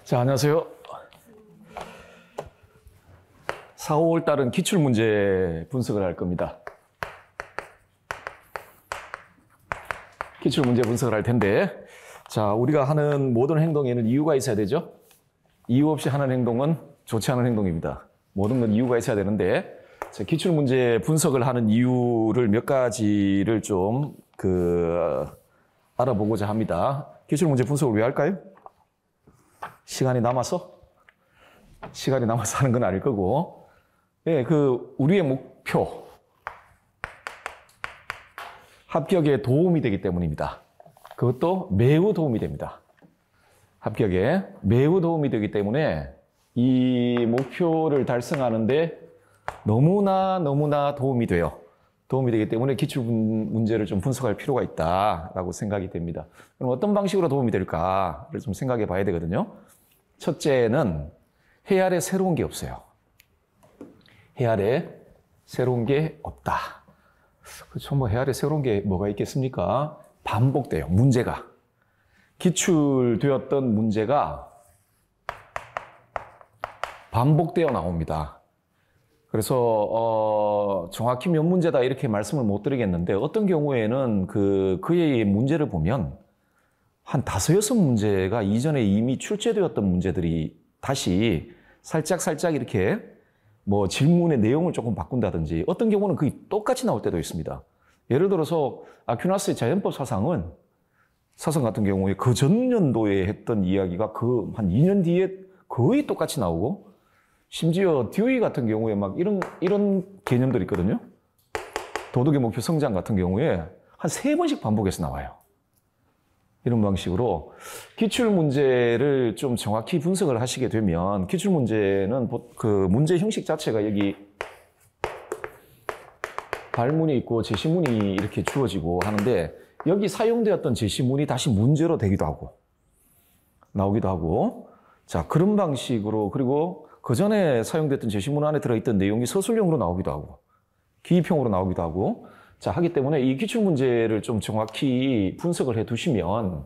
자, 안녕하세요. 4, 5월 달은 기출문제 분석을 할 겁니다. 기출문제 분석을 할 텐데, 자, 우리가 하는 모든 행동에는 이유가 있어야 되죠? 이유 없이 하는 행동은 좋지 않은 행동입니다. 모든 건 이유가 있어야 되는데, 자, 기출문제 분석을 하는 이유를 몇 가지를 좀, 알아보고자 합니다. 기출문제 분석을 왜 할까요? 시간이 남아서 하는 건 아닐 거고, 예, 우리의 목표, 합격에 도움이 되기 때문입니다. 그것도 매우 도움이 됩니다. 합격에 매우 도움이 되기 때문에 이 목표를 달성하는데 너무나 도움이 돼요. 도움이 되기 때문에 기출 문제를 좀 분석할 필요가 있다라고 생각이 됩니다. 그럼 어떤 방식으로 도움이 될까를 좀 생각해 봐야 되거든요. 첫째는 해 아래 새로운 게 없어요. 해 아래 새로운 게 없다. 그렇죠. 해 아래 새로운 게 뭐가 있겠습니까? 반복돼요. 문제가. 기출되었던 문제가 반복되어 나옵니다. 그래서 정확히 몇 문제다 이렇게 말씀을 못 드리겠는데 어떤 경우에는 그의 문제를 보면 한 5, 6문제가 이전에 이미 출제되었던 문제들이 다시 살짝 이렇게 질문의 내용을 조금 바꾼다든지 어떤 경우는 거의 똑같이 나올 때도 있습니다. 예를 들어서 아퀴나스의 자연법 사상 같은 경우에 그 전년도에 했던 이야기가 한 2년 뒤에 거의 똑같이 나오고 심지어 듀이 같은 경우에 이런 개념들이 있거든요. 도덕의 목표 성장 같은 경우에 한 3번씩 반복해서 나와요. 이런 방식으로 기출문제를 좀 정확히 분석을 하시게 되면 기출문제는 문제 형식 자체가 여기 발문이 있고 제시문이 이렇게 주어지고 하는데 여기 사용되었던 제시문이 다시 문제로 되기도 하고 나오기도 하고 자 그런 방식으로 그리고 그 전에 사용됐던 제시문 안에 들어있던 내용이 서술형으로 나오기도 하고 기입형으로 나오기도 하고 자 하기 때문에 이 기출문제를 좀 정확히 분석을 해 두시면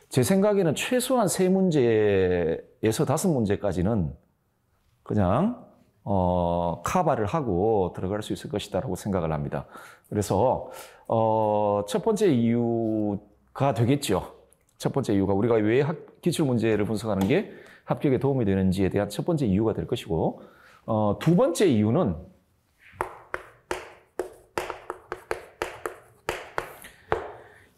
제 생각에는 최소한 3문제에서 5문제까지는 그냥 커버를 하고 들어갈 수 있을 것이다라고 생각을 합니다. 그래서 첫 번째 이유가 되겠죠. 첫 번째 이유가 우리가 왜 기출문제를 분석하는 게 합격에 도움이 되는지에 대한 첫 번째 이유가 될 것이고 두 번째 이유는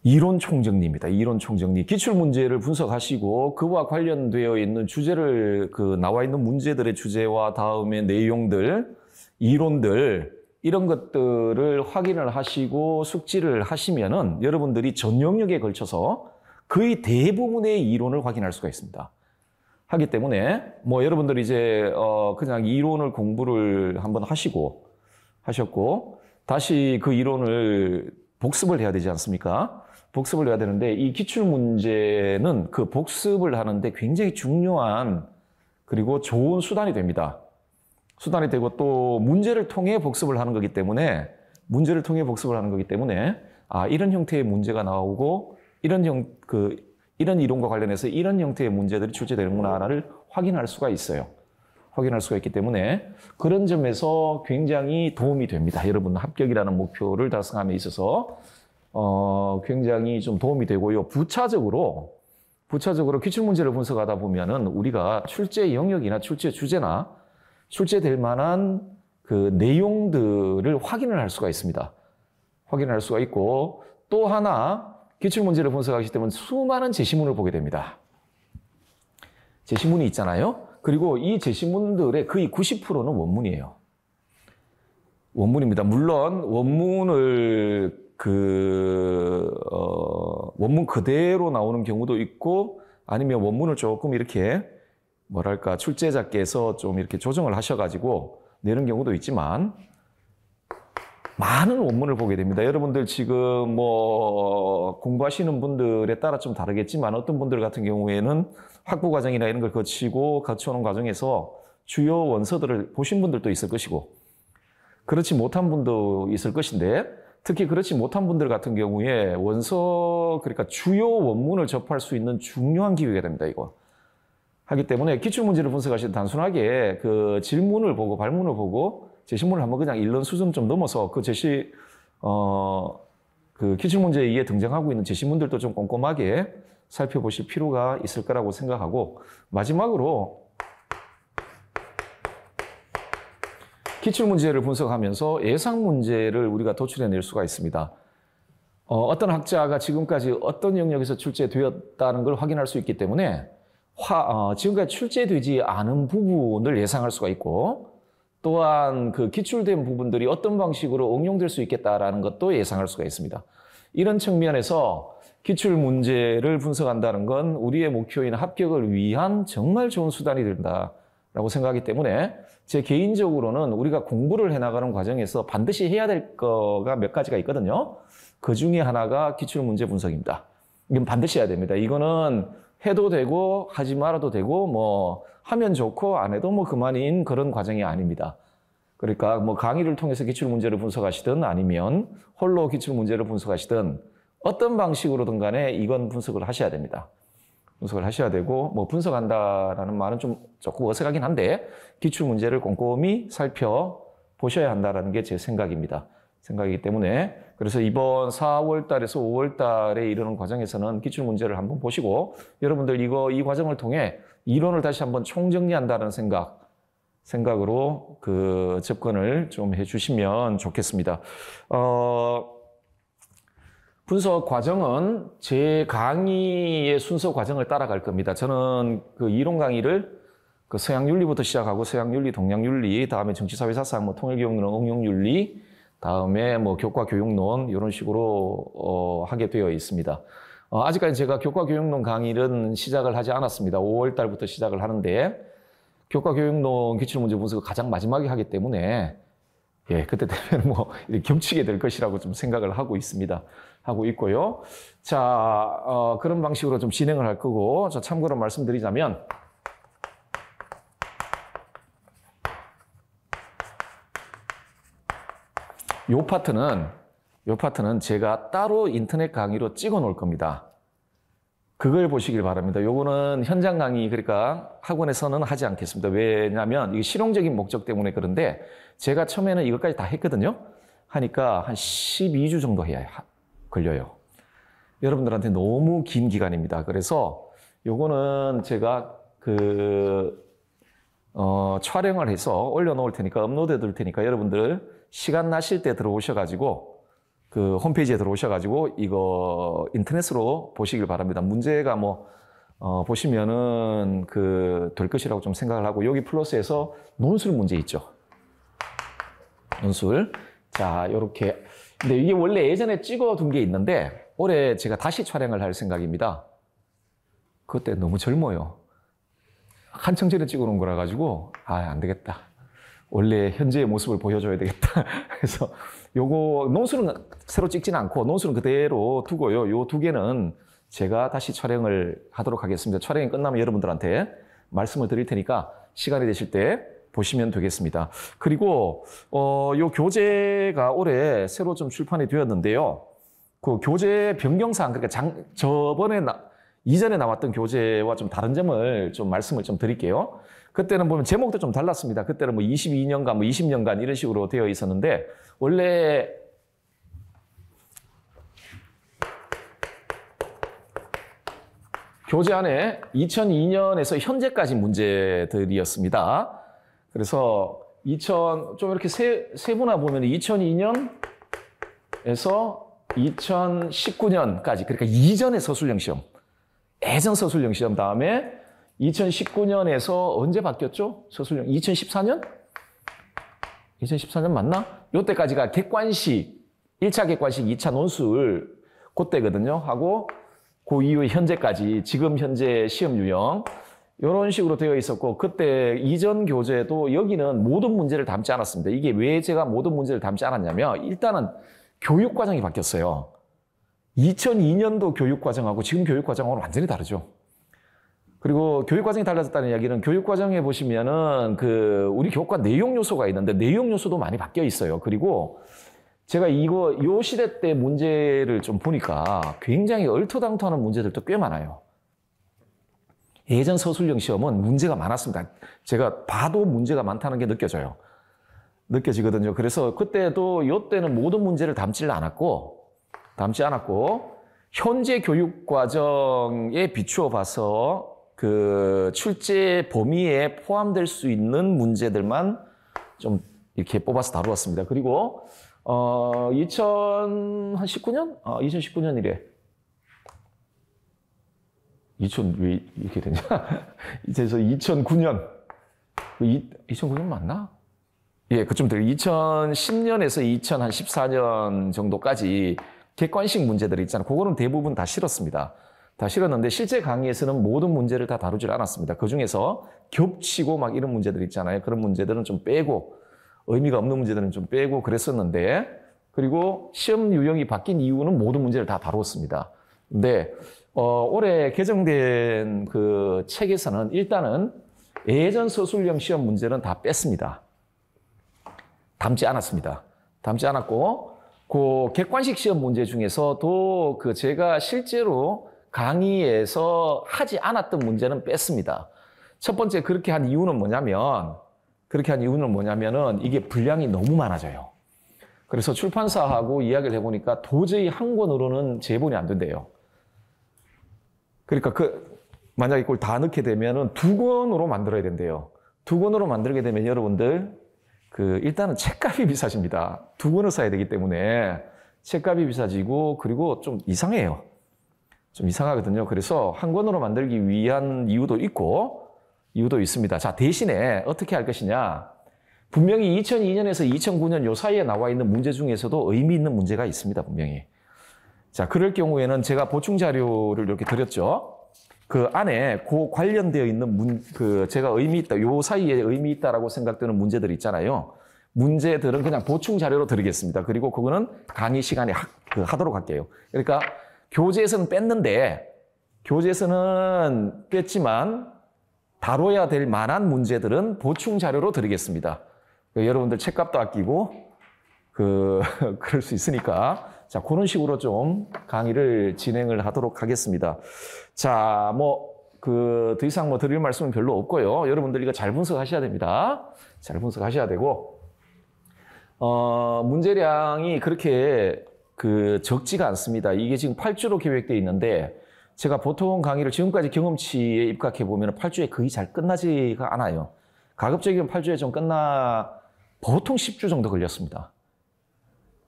이론 총정리입니다. 이론 총정리. 기출문제를 분석하시고 그와 관련되어 있는 주제를 나와 있는 문제들의 주제와 다음에 내용들, 이론들 이런 것들을 확인을 하시고 숙지를 하시면은 여러분들이 전 영역에 걸쳐서 거의 대부분의 이론을 확인할 수가 있습니다. 하기 때문에 여러분들이 이제 그냥 이론을 공부를 한번 하셨고 다시 그 이론을 복습을 해야 되지 않습니까? 복습을 해야 되는데 이 기출문제는 그 복습을 하는데 굉장히 중요한 그리고 좋은 수단이 됩니다. 수단이 되고 또 문제를 통해 복습을 하는 거기 때문에 이런 형태의 문제가 나오고 이런 이론과 관련해서 이런 형태의 문제들이 출제되는구나를 확인할 수가 있어요. 확인할 수가 있기 때문에 그런 점에서 굉장히 도움이 됩니다. 여러분 합격이라는 목표를 달성함에 있어서 굉장히 좀 도움이 되고요. 부차적으로 기출문제를 분석하다 보면은 우리가 출제 영역이나 출제 주제나 출제될 만한 내용들을 확인을 할 수가 있습니다. 확인할 수가 있고 또 하나 기출문제를 분석하기 때문에 수많은 제시문을 보게 됩니다. 제시문이 있잖아요. 그리고 이 제시문들의 거의 90%는 원문이에요. 원문입니다. 물론 원문을 원문 그대로 나오는 경우도 있고 아니면 원문을 조금 이렇게 출제자께서 좀 이렇게 조정을 하셔가지고 내는 경우도 있지만 많은 원문을 보게 됩니다. 여러분들 지금 공부하시는 분들에 따라 좀 다르겠지만 어떤 분들 같은 경우에는 학부 과정이나 이런 걸 거쳐오는 과정에서 주요 원서들을 보신 분들도 있을 것이고 그렇지 못한 분도 있을 것인데 특히 그렇지 못한 분들 같은 경우에 그러니까 주요 원문을 접할 수 있는 중요한 기회가 됩니다, 이거. 하기 때문에 기출문제를 분석하실 때 단순하게 그 질문을 보고 발문을 보고 제시문을 한번 그냥 읽는 수준 좀 넘어서 그 그 기출문제에 등장하고 있는 제시문들도 좀 꼼꼼하게 살펴보실 필요가 있을 거라고 생각하고, 마지막으로 기출문제를 분석하면서 예상문제를 우리가 도출해낼 수가 있습니다. 어떤 학자가 지금까지 어떤 영역에서 출제되었다는 걸 확인할 수 있기 때문에 지금까지 출제되지 않은 부분을 예상할 수가 있고, 또한 그 기출된 부분들이 어떤 방식으로 응용될 수 있겠다라는 것도 예상할 수가 있습니다. 이런 측면에서 기출 문제를 분석한다는 건 우리의 목표인 합격을 위한 정말 좋은 수단이 된다라고 생각하기 때문에 제 개인적으로는 우리가 공부를 해나가는 과정에서 반드시 해야 될 거가 몇 가지가 있거든요. 그 중에 하나가 기출 문제 분석입니다. 이건 반드시 해야 됩니다. 이거는 해도 되고 하지 말아도 되고 뭐 하면 좋고 안 해도 뭐 그만인 그런 과정이 아닙니다. 그러니까 뭐 강의를 통해서 기출 문제를 분석하시든 아니면 홀로 기출 문제를 분석하시든 어떤 방식으로든 간에 이건 분석을 하셔야 됩니다. 분석을 하셔야 되고, 뭐 분석한다라는 말은 조금 어색하긴 한데 기출 문제를 꼼꼼히 살펴보셔야 한다는 게 제 생각입니다. 생각이기 때문에 그래서 이번 4월 달에서 5월 달에 이르는 과정에서는 기출 문제를 한번 보시고 여러분들 이 과정을 통해 이론을 다시 한번 총정리한다는 생각으로 그 접근을 좀 해주시면 좋겠습니다. 분석 과정은 제 강의의 순서 과정을 따라갈 겁니다. 저는 그 이론 강의를 그 서양윤리부터 시작하고 서양윤리, 동양윤리, 다음에 정치사회사상, 뭐 통일교육론, 응용윤리, 다음에 뭐 교과교육론 이런 식으로 하게 되어 있습니다. 아직까지 제가 교과교육론 강의는 시작을 하지 않았습니다. 5월 달부터 시작을 하는데 교과교육론 기출문제 분석을 가장 마지막에 하기 때문에 그때 되면 뭐 겹치게 될 것이라고 좀 생각을 하고 있습니다. 하고 있고요. 자, 그런 방식으로 좀 진행을 할 거고, 참고로 말씀드리자면 요 파트는 제가 따로 인터넷 강의로 찍어 놓을 겁니다. 그걸 보시길 바랍니다. 요거는 현장 강의, 그러니까 학원에서는 하지 않겠습니다. 왜냐하면 이게 실용적인 목적 때문에 그런데 제가 처음에는 이것까지 다 했거든요. 하니까 한 12주 정도 걸려요. 여러분들한테 너무 긴 기간입니다. 그래서 요거는 제가 촬영을 해서 올려놓을 테니까, 업로드 해둘 테니까 여러분들 시간 나실 때 들어오셔가지고 그 홈페이지에 들어오셔가지고 이거 인터넷으로 보시길 바랍니다. 문제가 보시면은 될 것이라고 좀 생각을 하고, 여기 플러스에서 논술 문제 있죠. 논술. 자, 요렇게. 근데 이게 원래 예전에 찍어둔 게 있는데 올해 제가 다시 촬영을 할 생각입니다. 그때 너무 젊어요. 한참 전에 찍어놓은 거라 가지고 안 되겠다. 원래 현재의 모습을 보여줘야 되겠다. 그래서 요거 논술은 새로 찍지는 않고 논술은 그대로 두고요. 요 두 개는 제가 다시 촬영을 하도록 하겠습니다. 촬영이 끝나면 여러분들한테 말씀을 드릴 테니까 시간이 되실 때 보시면 되겠습니다. 그리고 요 교재가 올해 새로 좀 출판이 되었는데요. 그 교재 변경사항, 그러니까 이전에 나왔던 교재와 좀 다른 점을 좀 말씀을 좀 드릴게요. 그때는 보면 제목도 좀 달랐습니다. 그때는 뭐 22년간, 뭐 20년간 이런 식으로 되어 있었는데, 원래 교재 안에 2002년에서 현재까지 문제들이었습니다. 그래서 좀 이렇게 세분화 보면 2002년에서 2019년까지, 그러니까 이전의 서술형 시험, 예전 서술형 시험 다음에 2019년에서 언제 바뀌었죠? 서술형 2014년? 2014년 맞나? 요때까지가 객관식, 1차 객관식, 2차 논술 그때거든요. 하고 그 이후에 현재까지, 지금 현재 시험 유형 이런 식으로 되어 있었고, 그때 이전 교재도 여기는 모든 문제를 담지 않았습니다. 이게 왜 제가 모든 문제를 담지 않았냐면, 일단은 교육 과정이 바뀌었어요. 2002년도 교육 과정하고 지금 교육 과정하고는 완전히 다르죠. 그리고 교육 과정이 달라졌다는 이야기는, 교육 과정에 보시면은 우리 교과 내용 요소가 있는데 내용 요소도 많이 바뀌어 있어요. 그리고 제가 요 시대 때 문제를 좀 보니까 굉장히 얼토당토하는 문제들도 꽤 많아요. 예전 서술형 시험은 문제가 많았습니다. 제가 봐도 문제가 많다는 게 느껴지거든요. 그래서 그때도 이때는 모든 문제를 담지 않았고 현재 교육 과정에 비추어 봐서 그 출제 범위에 포함될 수 있는 문제들만 좀 이렇게 뽑아서 다루었습니다. 그리고 2019년? 2019년이래. 왜 이렇게 되냐? 이제서 2009년. 2009년 맞나? 예, 그쯤 돼요. 2010년에서 2014년 정도까지 객관식 문제들 있잖아요. 그거는 대부분 다 실었습니다. 다 실었는데 실제 강의에서는 모든 문제를 다 다루질 않았습니다. 그중에서 겹치고 막 이런 문제들 있잖아요. 그런 문제들은 좀 빼고 의미가 없는 문제들은 좀 빼고 그랬었는데 그리고 시험 유형이 바뀐 이유는 모든 문제를 다 다루었습니다. 근데 올해 개정된 그 책에서는 일단은 예전 서술형 시험 문제는 다 뺐습니다. 담지 않았습니다. 담지 않았고 그 객관식 시험 문제 중에서도 그 제가 실제로 강의에서 하지 않았던 문제는 뺐습니다. 첫 번째 그렇게 한 이유는 뭐냐면은 이게 분량이 너무 많아져요. 그래서 출판사하고 이야기를 해보니까 도저히 한 권으로는 제본이 안 된대요. 그러니까 만약에 그걸 다 넣게 되면은 2권으로 만들어야 된대요. 2권으로 만들게 되면 여러분들 일단은 책값이 비싸집니다. 2권을 써야 되기 때문에 책값이 비싸지고 그리고 좀 이상해요. 좀 이상하거든요. 그래서 한 권으로 만들기 위한 이유도 있습니다. 자, 대신에 어떻게 할 것이냐. 분명히 2002년에서 2009년 요 사이에 나와 있는 문제 중에서도 의미 있는 문제가 있습니다. 분명히. 자, 그럴 경우에는 제가 보충 자료를 이렇게 드렸죠. 그 안에 관련되어 있는 제가 의미 있다, 요 사이에 의미 있다라고 생각되는 문제들 있잖아요. 문제들은 그냥 보충 자료로 드리겠습니다. 그리고 그거는 강의 시간에 하도록 할게요. 그러니까 교재에서는 뺐지만 다뤄야 될 만한 문제들은 보충 자료로 드리겠습니다. 여러분들 책값도 아끼고 그럴 수 있으니까 자, 그런 식으로 좀 강의를 진행을 하도록 하겠습니다. 자, 더 이상 드릴 말씀은 별로 없고요. 여러분들 이거 잘 분석하셔야 됩니다. 잘 분석하셔야 되고, 문제량이 그렇게 적지가 않습니다. 이게 지금 8주로 계획되어 있는데, 제가 보통 강의를 지금까지 경험치에 입각해 보면 8주에 거의 잘 끝나지가 않아요. 가급적이면 8주에 좀 보통 10주 정도 걸렸습니다.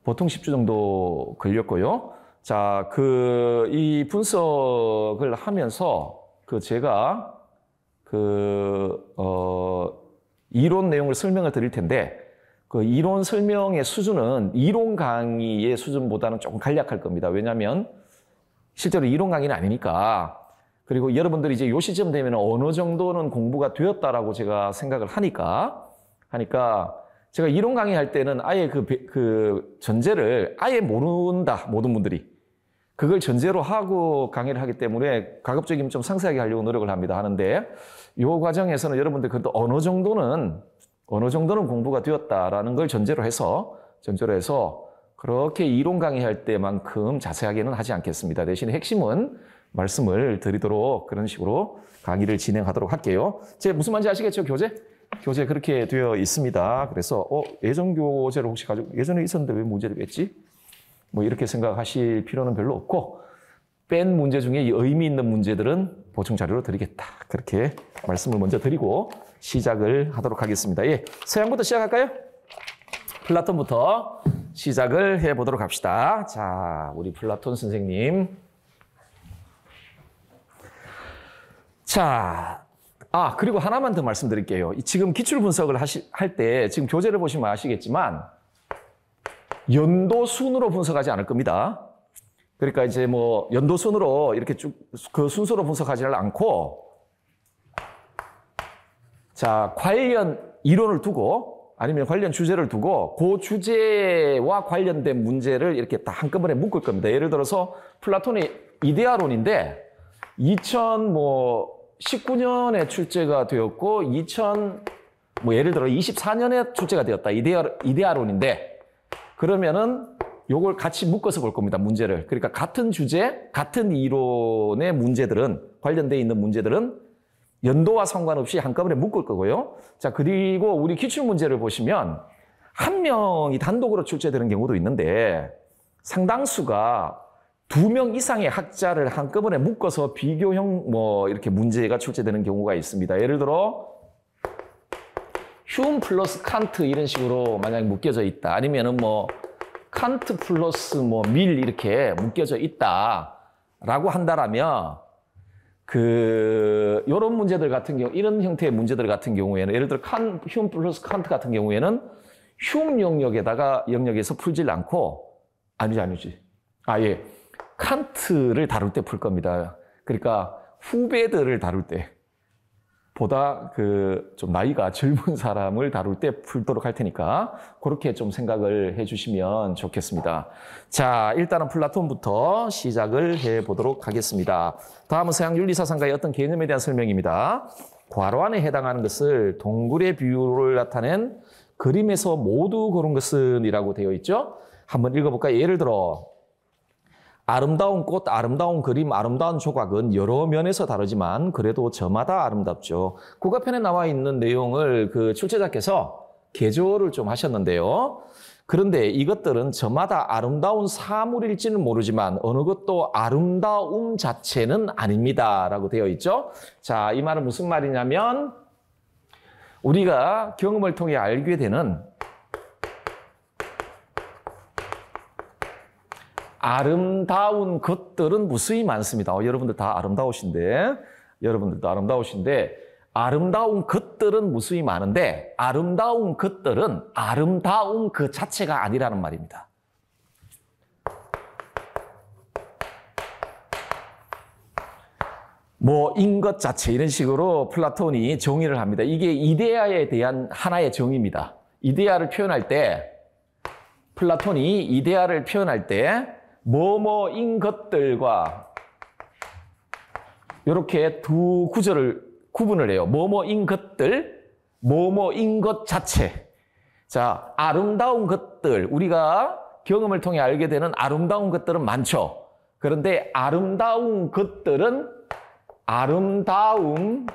보통 10주 정도 걸렸고요. 자, 이 분석을 하면서 제가 이론 내용을 설명을 드릴 텐데, 이론 설명의 수준은 이론 강의의 수준보다는 조금 간략할 겁니다. 왜냐하면 실제로 이론 강의는 아니니까. 그리고 여러분들이 이제 요 시점 되면 어느 정도는 공부가 되었다라고 제가 생각을 하니까 제가 이론 강의할 때는 아예 전제를 아예 모른다, 모든 분들이. 그걸 전제로 하고 강의를 하기 때문에 가급적이면 좀 상세하게 하려고 노력을 하는데, 이 과정에서는 여러분들 그래도 어느 정도는 공부가 되었다라는 걸 전제로 해서 그렇게 이론 강의할 때만큼 자세하게는 하지 않겠습니다. 대신에 핵심은 말씀을 드리도록 그런 식으로 강의를 진행하도록 할게요. 제 무슨 말인지 아시겠죠? 교재 그렇게 되어 있습니다. 그래서 예전 교재를 혹시 예전에 있었는데 왜 문제를 뺐지? 이렇게 생각하실 필요는 별로 없고, 뺀 문제 중에 의미 있는 문제들은 보충 자료로 드리겠다. 그렇게 말씀을 먼저 드리고 시작을 하도록 하겠습니다. 예, 서양부터 시작할까요? 플라톤부터 시작을 해보도록 합시다. 자, 우리 플라톤 선생님. 자, 그리고 하나만 더 말씀드릴게요. 지금 기출 분석을 할 때, 지금 교재를 보시면 아시겠지만, 연도 순으로 분석하지 않을 겁니다. 그러니까 이제 연도 순으로 이렇게 쭉 그 순서로 분석하지를 않고, 자, 관련 이론을 두고, 아니면 관련 주제를 두고, 그 주제와 관련된 문제를 이렇게 다 한꺼번에 묶을 겁니다. 예를 들어서, 플라톤의 이데아론인데, 2019년에 출제가 되었고, 예를 들어 24년에 출제가 되었다. 이데아론인데, 그러면은 요걸 같이 묶어서 볼 겁니다. 문제를. 그러니까 같은 주제, 같은 이론의 문제들은, 관련되어 있는 문제들은 연도와 상관없이 한꺼번에 묶을 거고요. 자, 그리고 우리 기출문제를 보시면 한 명이 단독으로 출제되는 경우도 있는데 상당수가 2명 이상의 학자를 한꺼번에 묶어서 비교형 이렇게 문제가 출제되는 경우가 있습니다. 예를 들어 휴움 플러스 칸트 이런 식으로 만약에 묶여져 있다. 아니면은 칸트 플러스 밀 이렇게 묶여져 있다라고 한다라면 요런 문제들 같은 경우, 이런 형태의 문제들 같은 경우에는 예를 들어 휴움 플러스 칸트 같은 경우에는 휴움 영역에서 풀질 않고 아니지. 칸트를 다룰 때 풀 겁니다. 그러니까 후배들을 다룰 때 보다 좀 나이가 젊은 사람을 다룰 때 풀도록 할 테니까 그렇게 좀 생각을 해주시면 좋겠습니다. 자, 일단은 플라톤부터 시작을 해보도록 하겠습니다. 다음은 서양 윤리사상가의 어떤 개념에 대한 설명입니다. 괄호 안에 해당하는 것을 동굴의 비율을 나타낸 그림에서 모두 고른 것은 이라고 되어 있죠. 한번 읽어볼까요? 예를 들어 아름다운 꽃, 아름다운 그림, 아름다운 조각은 여러 면에서 다르지만 그래도 저마다 아름답죠. 국어편에 나와 있는 내용을 출제자께서 개조를 좀 하셨는데요. 그런데 이것들은 저마다 아름다운 사물일지는 모르지만 어느 것도 아름다움 자체는 아닙니다. 라고 되어 있죠. 자, 이 말은 무슨 말이냐면 우리가 경험을 통해 알게 되는 아름다운 것들은 무수히 많습니다. 여러분들 다 아름다우신데, 아름다운 것들은 무수히 많은데, 아름다운 것들은 아름다움 그 자체가 아니라는 말입니다. 인 것 자체, 이런 식으로 플라톤이 정의를 합니다. 이게 이데아에 대한 하나의 정의입니다. 이데아를 표현할 때, 플라톤이 이데아를 표현할 때, 뭐뭐인 것들과 이렇게 두 구절을 구분을 해요. 뭐뭐인 것들, 뭐뭐인 것 자체. 자, 아름다운 것들, 우리가 경험을 통해 알게 되는 아름다운 것들은 많죠. 그런데 아름다운 것들은 아름다움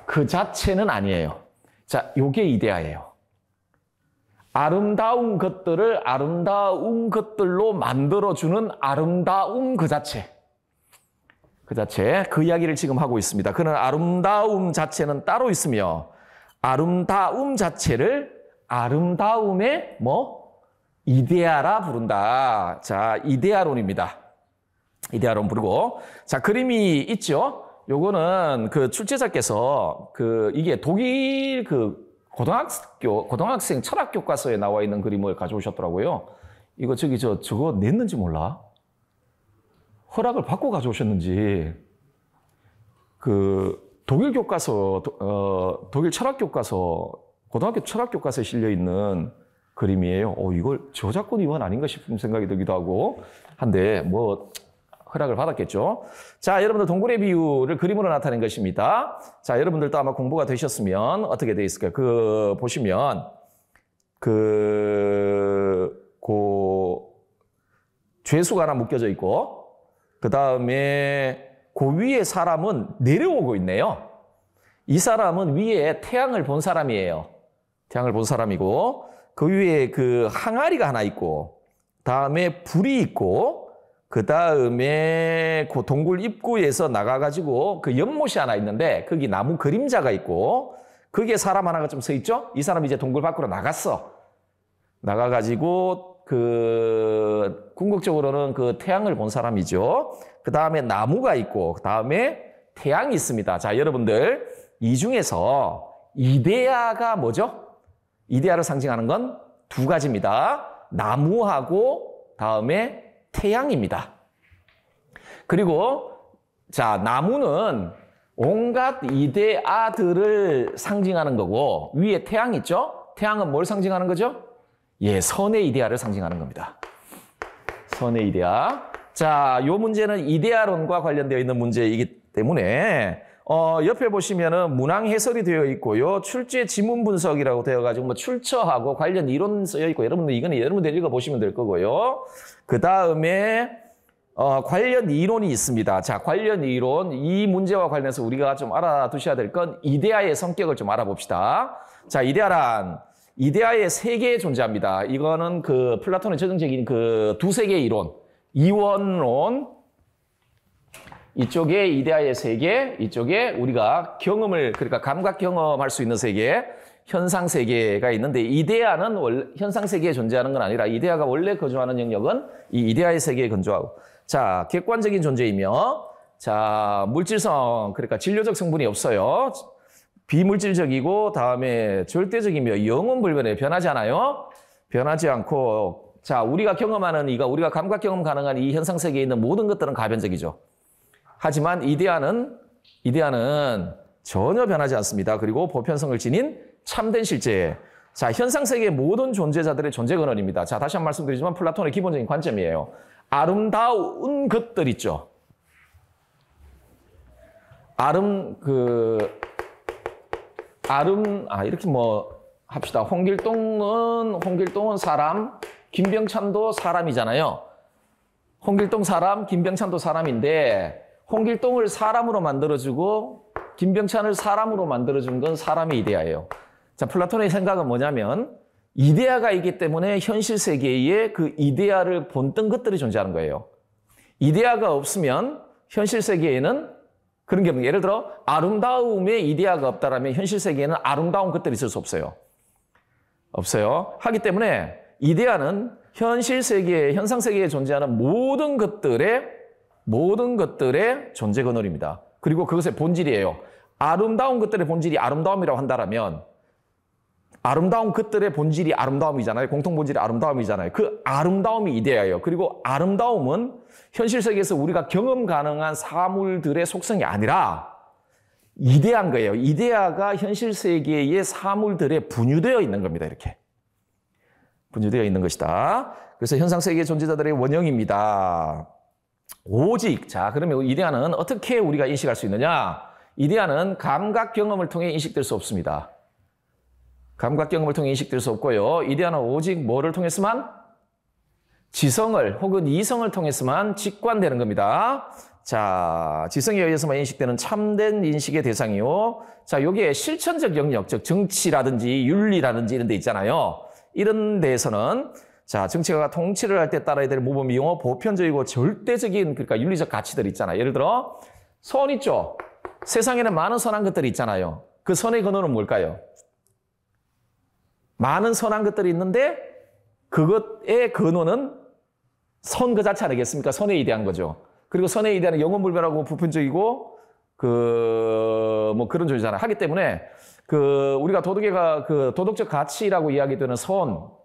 그 자체는 아니에요. 자, 요게 이데아예요. 아름다운 것들을 아름다운 것들로 만들어주는 아름다움 그 자체. 그 이야기를 지금 하고 있습니다. 그는 아름다움 자체는 따로 있으며 아름다움 자체를 아름다움의 이데아라 부른다. 자, 이데아론입니다. 이데아론 부르고. 자, 그림이 있죠? 요거는 출제자께서 이게 독일 고등학생 철학 교과서에 나와 있는 그림을 가져오셨더라고요. 이거 저거 냈는지 몰라? 허락을 받고 가져오셨는지. 독일 교과서, 독일 철학 교과서, 고등학교 철학 교과서에 실려 있는 그림이에요. 이걸 저작권 위반 아닌가 싶은 생각이 들기도 하고 한데 허락을 받았겠죠. 자, 여러분들 동굴의 비율을 그림으로 나타낸 것입니다. 자, 여러분들도 아마 공부가 되셨으면 어떻게 돼 있을까요? 보시면 죄수가 하나 묶여져 있고 그 다음에 위에 사람은 내려오고 있네요. 이 사람은 위에 태양을 본 사람이에요. 태양을 본 사람이고 그 위에 항아리가 하나 있고 다음에 불이 있고 그 다음에 동굴 입구에서 나가가지고 연못이 하나 있는데 거기 나무 그림자가 있고 거기에 사람 하나가 좀 서 있죠? 이 사람이 이제 동굴 밖으로 나갔어. 나가가지고 궁극적으로는 태양을 본 사람이죠. 그 다음에 나무가 있고 그 다음에 태양이 있습니다. 자, 여러분들 이 중에서 이데아가 뭐죠? 이데아를 상징하는 건 두 가지입니다. 나무하고 다음에 태양입니다. 그리고 자, 나무는 온갖 이데아들을 상징하는 거고 위에 태양 있죠? 태양은 뭘 상징하는 거죠? 선의 이데아를 상징하는 겁니다. 선의 이데아. 자, 요 문제는 이데아론과 관련되어 있는 문제이기 때문에 옆에 보시면은 문항 해설이 되어 있고요. 출제 지문 분석이라고 되어가지고 출처하고 관련 이론 쓰여 있고 여러분들 이거는 여러분들 읽어보시면 될 거고요. 그 다음에 관련 이론이 있습니다. 자, 관련 이론. 이 문제와 관련해서 우리가 좀 알아두셔야 될 건 이데아의 성격을 좀 알아봅시다. 자, 이데아의 세 개 존재합니다. 이거는 그 플라톤의 전형적인 그 두세 개의 이론. 이원론. 이쪽에 이데아의 세계, 이쪽에 우리가 경험을, 그러니까 감각 경험할 수 있는 세계, 현상 세계가 있는데, 이데아는 원래 현상 세계에 존재하는 건 아니라 이데아가 원래 거주하는 영역은 이 이데아의 세계에 건조하고, 자, 객관적인 존재이며, 자, 물질성, 그러니까 진료적 성분이 없어요. 비물질적이고, 다음에 절대적이며 영원불변해. 변하지 않아요. 변하지 않고, 자, 우리가 경험하는 우리가 감각 경험 가능한 이 현상 세계에 있는 모든 것들은 가변적이죠. 하지만 이데아는 전혀 변하지 않습니다. 그리고 보편성을 지닌 참된 실제. 자, 현상 세계의 모든 존재자들의 존재 근원입니다. 자, 다시 한 번 말씀드리지만 플라톤의 기본적인 관점이에요. 아름다운 것들 있죠. 이렇게 뭐 합시다. 홍길동은 사람, 김병찬도 사람이잖아요. 홍길동 사람, 김병찬도 사람인데 홍길동을 사람으로 만들어주고 김병찬을 사람으로 만들어준 건 사람의 이데아예요. 자, 플라톤의 생각은 뭐냐면 이데아가 있기 때문에 현실 세계에 그 이데아를 본뜬 것들이 존재하는 거예요. 이데아가 없으면 현실 세계에는 그런 게 없는, 예를 들어 아름다움에 이데아가 없다라면 현실 세계에는 아름다운 것들이 있을 수 없어요. 하기 때문에 이데아는 현실 세계에, 현상 세계에 존재하는 모든 것들의 존재 근원입니다. 그리고 그것의 본질이에요. 아름다운 것들의 본질이 아름다움이라고 한다면 아름다운 것들의 본질이 아름다움이잖아요. 공통 본질이 아름다움이잖아요. 그 아름다움이 이데아예요. 그리고 아름다움은 현실 세계에서 우리가 경험 가능한 사물들의 속성이 아니라 이데아인 거예요. 이데아가 현실 세계의 사물들에 분유되어 있는 겁니다. 이렇게. 분유되어 있는 것이다. 그래서 현상 세계의 존재자들의 원형입니다. 오직, 자, 그러면 이데아는 어떻게 우리가 인식할 수 있느냐? 이데아는 감각 경험을 통해 인식될 수 없습니다. 감각 경험을 통해 인식될 수 없고요. 이데아는 오직 뭐를 통해서만? 지성을 혹은 이성을 통해서만 직관되는 겁니다. 자, 지성에 의해서만 인식되는 참된 인식의 대상이요. 자, 여기에 실천적 영역, 즉 정치라든지 윤리라든지 이런 데 있잖아요. 이런 데에서는 자, 정치가가 통치를 할 때 따라야 될 모범 용어, 보편적이고 절대적인, 그러니까 윤리적 가치들 있잖아요. 예를 들어 선 있죠. 세상에는 많은 선한 것들이 있잖아요. 그 선의 근원은 뭘까요? 많은 선한 것들이 있는데 그것의 근원은 선 그 자체 아니겠습니까? 선에 이대한 거죠. 그리고 선에 이대한 영원불변하고 보편적이고 뭐 그런 존재잖아요. 하기 때문에 우리가 도덕계가 도덕적 가치라고 이야기되는 선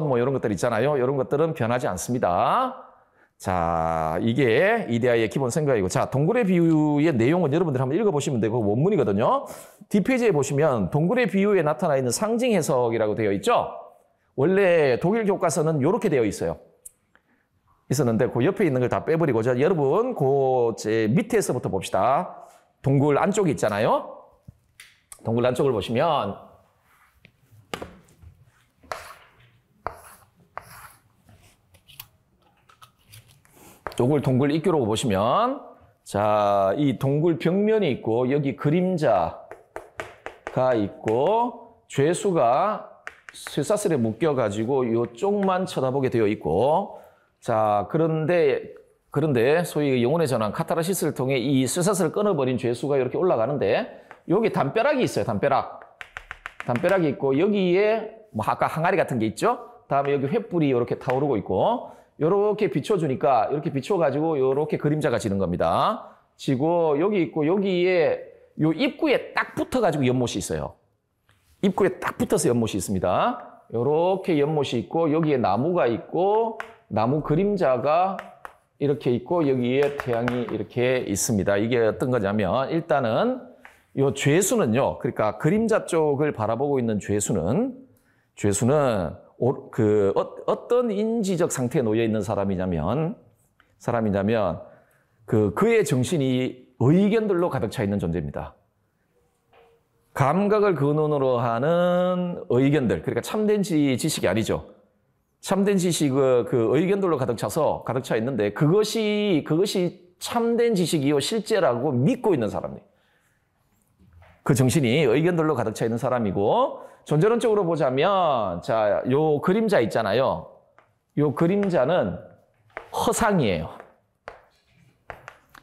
뭐 이런 것들 있잖아요. 이런 것들은 변하지 않습니다. 자, 이게 이데아의 기본 생각이고, 자, 동굴의 비유의 내용은 여러분들 한번 읽어보시면 되고 원문이거든요. 뒷페이지에 보시면 동굴의 비유에 나타나 있는 상징 해석이라고 되어 있죠. 원래 독일 교과서는 이렇게 되어 있었는데 그 옆에 있는 걸 다 빼버리고, 자, 여러분 제 밑에서부터 봅시다. 동굴 안쪽이 있잖아요. 동굴 안쪽을 보시면 요걸 동굴 입구라고 보시면, 자, 이 동굴 벽면이 있고 여기 그림자가 있고 죄수가 쇠사슬에 묶여가지고 이쪽만 쳐다보게 되어 있고, 자, 그런데 소위 영혼의 전환 카타르시스를 통해 이 쇠사슬을 끊어버린 죄수가 이렇게 올라가는데 여기 담벼락이 있어요. 담벼락이 있고 여기에 뭐 아까 항아리 같은 게 있죠. 다음에 여기 횃불이 이렇게 타오르고 있고, 이렇게 비춰주니까 이렇게 비춰가지고 이렇게 그림자가 지는 겁니다. 지고 여기 있고 여기에 요 입구에 딱 붙어가지고 연못이 있어요. 입구에 딱 붙어서 연못이 있습니다. 이렇게 연못이 있고 여기에 나무가 있고 나무 그림자가 이렇게 있고 여기에 태양이 이렇게 있습니다. 이게 어떤 거냐면 일단은 요 죄수는요. 그러니까 그림자 쪽을 바라보고 있는 죄수는 어떤 인지적 상태에 놓여 있는 사람이냐면 그의 정신이 의견들로 가득 차 있는 존재입니다. 감각을 근원으로 하는 의견들, 그러니까 참된 지식이 아니죠. 참된 지식, 그 의견들로 가득 차 있는데 그것이 참된 지식이요, 실제라고 믿고 있는 사람들. 그 정신이 의견들로 가득 차 있는 사람이고, 존재론적으로 보자면, 자, 요 그림자 있잖아요. 요 그림자는 허상이에요.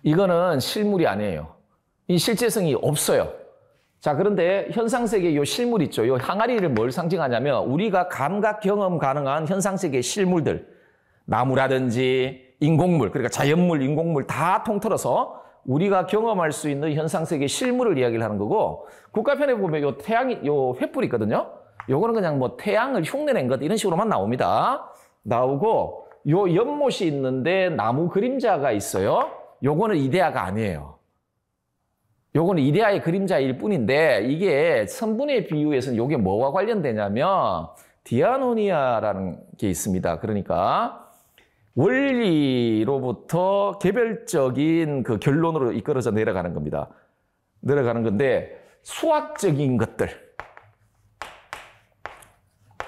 이거는 실물이 아니에요. 이 실제성이 없어요. 자, 그런데 현상세계 요 실물 있죠. 요 항아리를 뭘 상징하냐면 우리가 감각 경험 가능한 현상세계의 실물들, 나무라든지 인공물, 그러니까 자연물, 인공물 다 통틀어서 우리가 경험할 수 있는 현상세계의 실물을 이야기를 하는 거고, 국가편에 보면 요 태양이, 요 횃불이 있거든요. 요거는 그냥 뭐 태양을 흉내낸 것 이런 식으로만 나옵니다. 나오고, 요 연못이 있는데 나무 그림자가 있어요. 요거는 이데아가 아니에요. 요거는 이데아의 그림자일 뿐인데, 이게 선분의 비유에서는 요게 뭐와 관련되냐면 디아노니아라는 게 있습니다. 그러니까 원리로부터 개별적인 그 결론으로 이끌어져 내려가는 겁니다. 내려가는 건데, 수학적인 것들,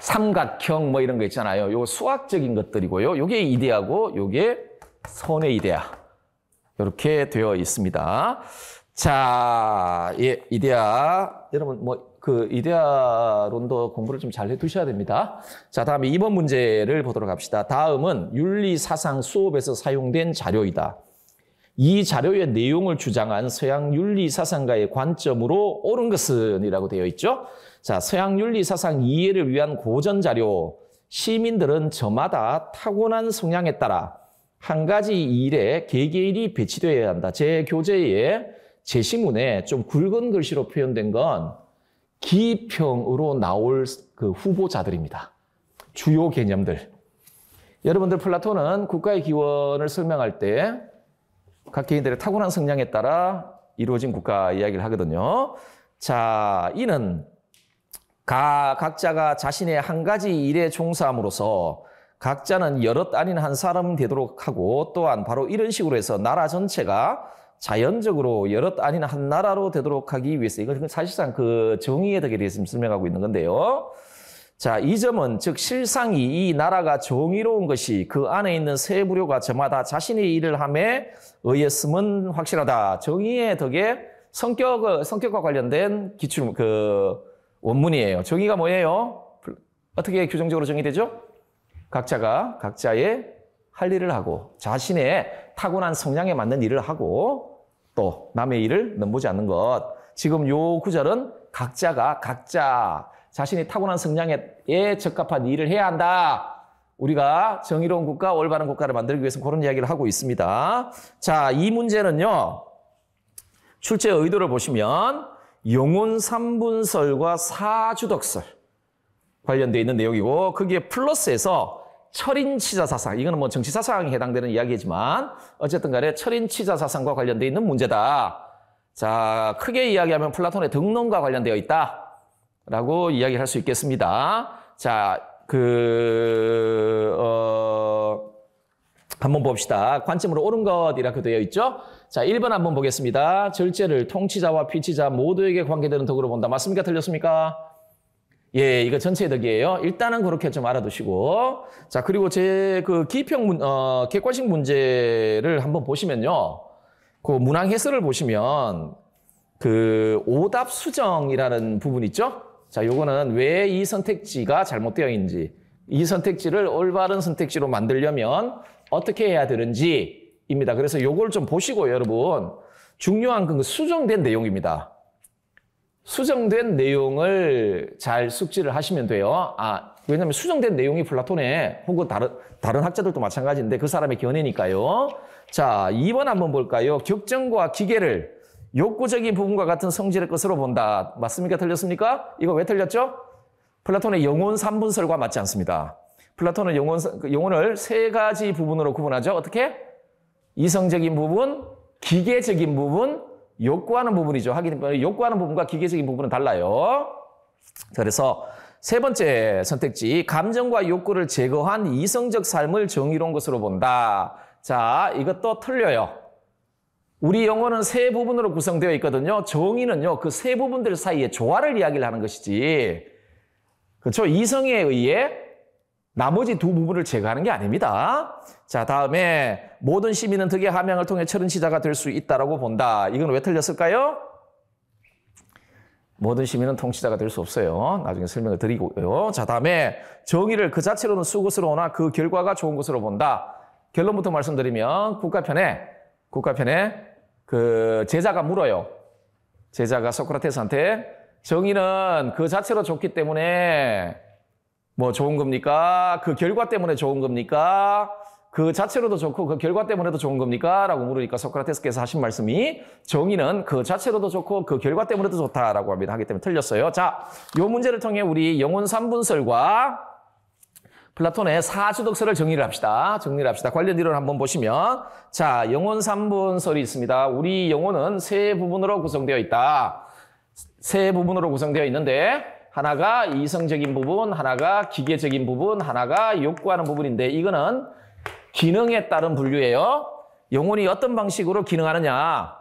삼각형 뭐 이런 거 있잖아요. 요 수학적인 것들이고요. 요게 이데아고 요게 선의 이데아. 이렇게 되어 있습니다. 자, 예, 이데아. 여러분 뭐 그 이데아론도 공부를 좀 잘 해두셔야 됩니다. 자, 다음에 2번 문제를 보도록 합시다. 다음은 윤리사상 수업에서 사용된 자료이다. 이 자료의 내용을 주장한 서양 윤리사상가의 관점으로 옳은 것은 이라고 되어 있죠. 자, 서양 윤리사상 이해를 위한 고전 자료. 시민들은 저마다 타고난 성향에 따라 한 가지 일에 개개인이 배치되어야 한다. 제 교재에 제시문에 좀 굵은 글씨로 표현된 건 기평으로 나올 그 후보자들입니다. 주요 개념들. 여러분들 플라톤은 국가의 기원을 설명할 때 각 개인들의 타고난 성향에 따라 이루어진 국가 이야기를 하거든요. 자, 이는 각자가 자신의 한 가지 일에 종사함으로써 각자는 여럿 아닌 한 사람 되도록 하고, 또한 바로 이런 식으로 해서 나라 전체가 자연적으로 여럿 아닌 한 나라로 되도록 하기 위해서, 이건 사실상 그 정의의 덕에 대해서 설명하고 있는 건데요. 자, 이 점은 즉 실상이 이 나라가 정의로운 것이 그 안에 있는 세 부류가 저마다 자신의 일을 함에 의했음은 확실하다. 정의의 덕에 성격과 관련된 기출 그 원문이에요. 정의가 뭐예요? 어떻게 규정적으로 정의되죠? 각자가 각자의 할 일을 하고 자신의 타고난 성향에 맞는 일을 하고 또 남의 일을 넘보지 않는 것. 지금 요 구절은 각자가 각자 자신이 타고난 성향에 적합한 일을 해야 한다. 우리가 정의로운 국가, 올바른 국가를 만들기 위해서 그런 이야기를 하고 있습니다. 자, 이 문제는요. 출제 의도를 보시면 영혼 삼분설과 사주덕설 관련되어 있는 내용이고, 거기에 플러스해서 철인치자사상, 이거는 뭐 정치사상에 해당되는 이야기지만 어쨌든 간에 철인치자사상과 관련되어 있는 문제다. 자, 크게 이야기하면 플라톤의 등론과 관련되어 있다 라고 이야기를 할 수 있겠습니다. 자, 한번 봅시다. 관점으로 옳은 것 이렇게 되어 있죠. 자, 1번 한번 보겠습니다. 절제를 통치자와 피치자 모두에게 관계되는 덕으로 본다. 맞습니까? 틀렸습니까? 예, 이거 전체의 덕이에요. 일단은 그렇게 좀 알아두시고. 자, 그리고 제 그 객관식 문제를 한번 보시면요. 그 문항 해설을 보시면 그 오답 수정이라는 부분 있죠? 자, 요거는 왜 이 선택지가 잘못되어 있는지, 이 선택지를 올바른 선택지로 만들려면 어떻게 해야 되는지입니다. 그래서 요걸 좀 보시고 여러분, 중요한 그 수정된 내용입니다. 수정된 내용을 잘 숙지를 하시면 돼요. 왜냐하면 수정된 내용이 플라톤의 혹은 다른 학자들도 마찬가지인데 그 사람의 견해니까요. 자, 2번 한번 볼까요? 격정과 기계를 욕구적인 부분과 같은 성질의 것으로 본다. 맞습니까? 틀렸습니까? 이거 왜 틀렸죠? 플라톤의 영혼 삼분설과 맞지 않습니다. 플라톤은 영혼을 세 가지 부분으로 구분하죠. 어떻게? 이성적인 부분, 기계적인 부분, 욕구하는 부분이죠. 욕구하는 부분과 기계적인 부분은 달라요. 그래서 세 번째 선택지, 감정과 욕구를 제거한 이성적 삶을 정의로운 것으로 본다. 자, 이것도 틀려요. 우리 영혼은 세 부분으로 구성되어 있거든요. 정의는요, 그 세 부분들 사이의 조화를 이야기를 하는 것이지. 그렇죠? 이성에 의해 나머지 두 부분을 제거하는 게 아닙니다. 자, 다음에 모든 시민은 덕의 함양을 통해 철은시자가 될 수 있다라고 본다. 이건 왜 틀렸을까요? 모든 시민은 통치자가 될 수 없어요. 나중에 설명을 드리고요. 자, 다음에 정의를 그 자체로는 수것으로나 그 결과가 좋은 것으로 본다. 결론부터 말씀드리면 국가편에 그 제자가 물어요. 제자가 소크라테스한테 정의는 그 자체로 좋기 때문에 뭐 좋은 겁니까? 그 결과 때문에 좋은 겁니까? 그 자체로도 좋고 그 결과 때문에도 좋은 겁니까? 라고 물으니까 소크라테스께서 하신 말씀이 정의는 그 자체로도 좋고 그 결과 때문에도 좋다라고 합니다. 하기 때문에 틀렸어요. 자, 이 문제를 통해 우리 영혼 3분설과 플라톤의 사주덕설을 정리를 합시다. 관련 이론을 한번 보시면 자, 영혼 3분설이 있습니다. 우리 영혼은 세 부분으로 구성되어 있다. 세 부분으로 구성되어 있는데 하나가 이성적인 부분, 하나가 기계적인 부분, 하나가 욕구하는 부분인데 이거는 기능에 따른 분류예요. 영혼이 어떤 방식으로 기능하느냐,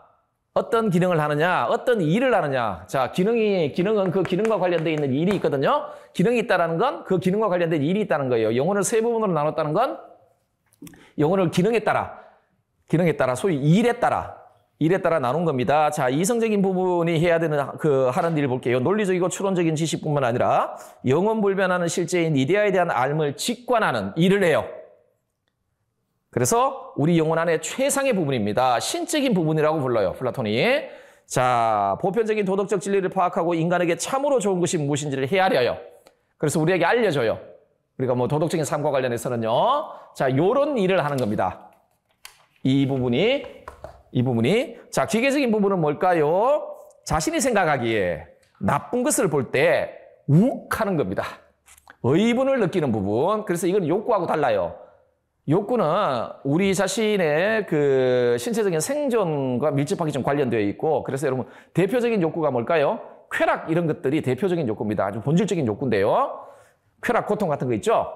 어떤 기능을 하느냐, 어떤 일을 하느냐. 자, 기능은 그 기능과 관련되어 있는 일이 있거든요. 기능이 있다는 건 그 기능과 관련된 일이 있다는 거예요. 영혼을 세 부분으로 나눴다는 건 영혼을 기능에 따라 소위 일에 따라 나눈 겁니다. 자, 이성적인 부분이 해야 되는 하는 일을 볼게요. 논리적이고 추론적인 지식뿐만 아니라 영원 불변하는 실제인 이데아에 대한 알을 직관하는 일을 해요. 그래서 우리 영혼 안에 최상의 부분입니다. 신적인 부분이라고 불러요, 플라톤이. 자, 보편적인 도덕적 진리를 파악하고 인간에게 참으로 좋은 것이 무엇인지를 헤아려요. 그래서 우리에게 알려줘요. 우리가 뭐 도덕적인 삶과 관련해서는요. 자, 요런 일을 하는 겁니다. 이 부분이. 자, 기계적인 부분은 뭘까요? 자신이 생각하기에 나쁜 것을 볼 때 욱 하는 겁니다. 의분을 느끼는 부분. 그래서 이건 욕구하고 달라요. 욕구는 우리 자신의 그 신체적인 생존과 밀접하게 좀 관련되어 있고, 그래서 여러분 대표적인 욕구가 뭘까요? 쾌락 이런 것들이 대표적인 욕구입니다. 아주 본질적인 욕구인데요. 쾌락, 고통 같은 거 있죠?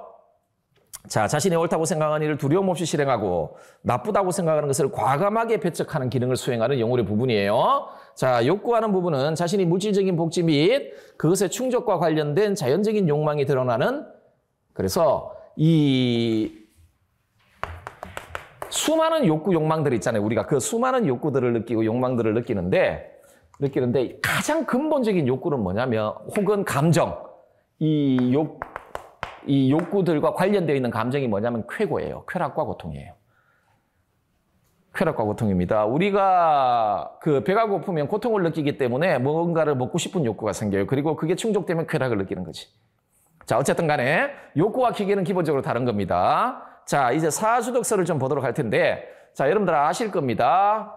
자, 자신이 옳다고 생각하는 일을 두려움 없이 실행하고 나쁘다고 생각하는 것을 과감하게 배척하는 기능을 수행하는 영혼의 부분이에요. 자, 욕구하는 부분은 자신이 물질적인 복지 및 그것의 충족과 관련된 자연적인 욕망이 드러나는, 그래서 이 수많은 욕망들이 있잖아요. 우리가 그 수많은 욕구들을 느끼고 욕망들을 느끼는데 가장 근본적인 욕구는 뭐냐면, 혹은 감정, 이 욕구들과 관련되어 있는 감정이 뭐냐면 쾌고예요. 쾌락과 고통이에요. 쾌락과 고통입니다. 우리가 그 배가 고프면 고통을 느끼기 때문에 뭔가를 먹고 싶은 욕구가 생겨요. 그리고 그게 충족되면 쾌락을 느끼는 거지. 자, 어쨌든 간에 욕구와 기계는 기본적으로 다른 겁니다. 자, 이제 사주덕설을 좀 보도록 할 텐데, 자, 여러분들 아실 겁니다.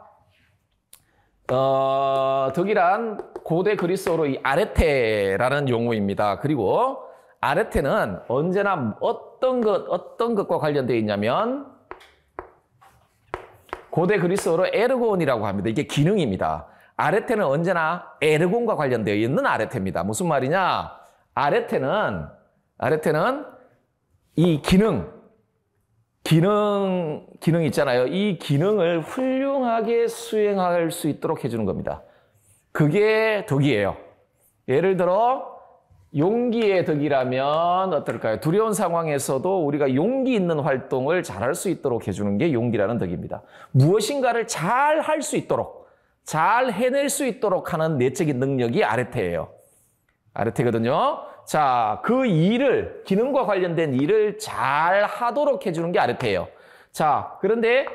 덕이란 고대 그리스어로 이 아레테라는 용어입니다. 그리고 아레테는 언제나 어떤 것과 관련되어 있냐면, 고대 그리스어로 에르곤이라고 합니다. 이게 기능입니다. 아레테는 언제나 에르곤과 관련되어 있는 아레테입니다. 무슨 말이냐? 아레테는 이 기능 있잖아요. 이 기능을 훌륭하게 수행할 수 있도록 해주는 겁니다. 그게 덕이에요. 예를 들어 용기의 덕이라면 어떨까요? 두려운 상황에서도 우리가 용기 있는 활동을 잘할 수 있도록 해주는 게 용기라는 덕입니다. 무엇인가를 잘 할 수 있도록, 잘 해낼 수 있도록 하는 내적인 능력이 아레테예요. 아레테거든요. 자, 그 일을, 기능과 관련된 일을 잘 하도록 해주는 게 아레테예요. 자, 그런데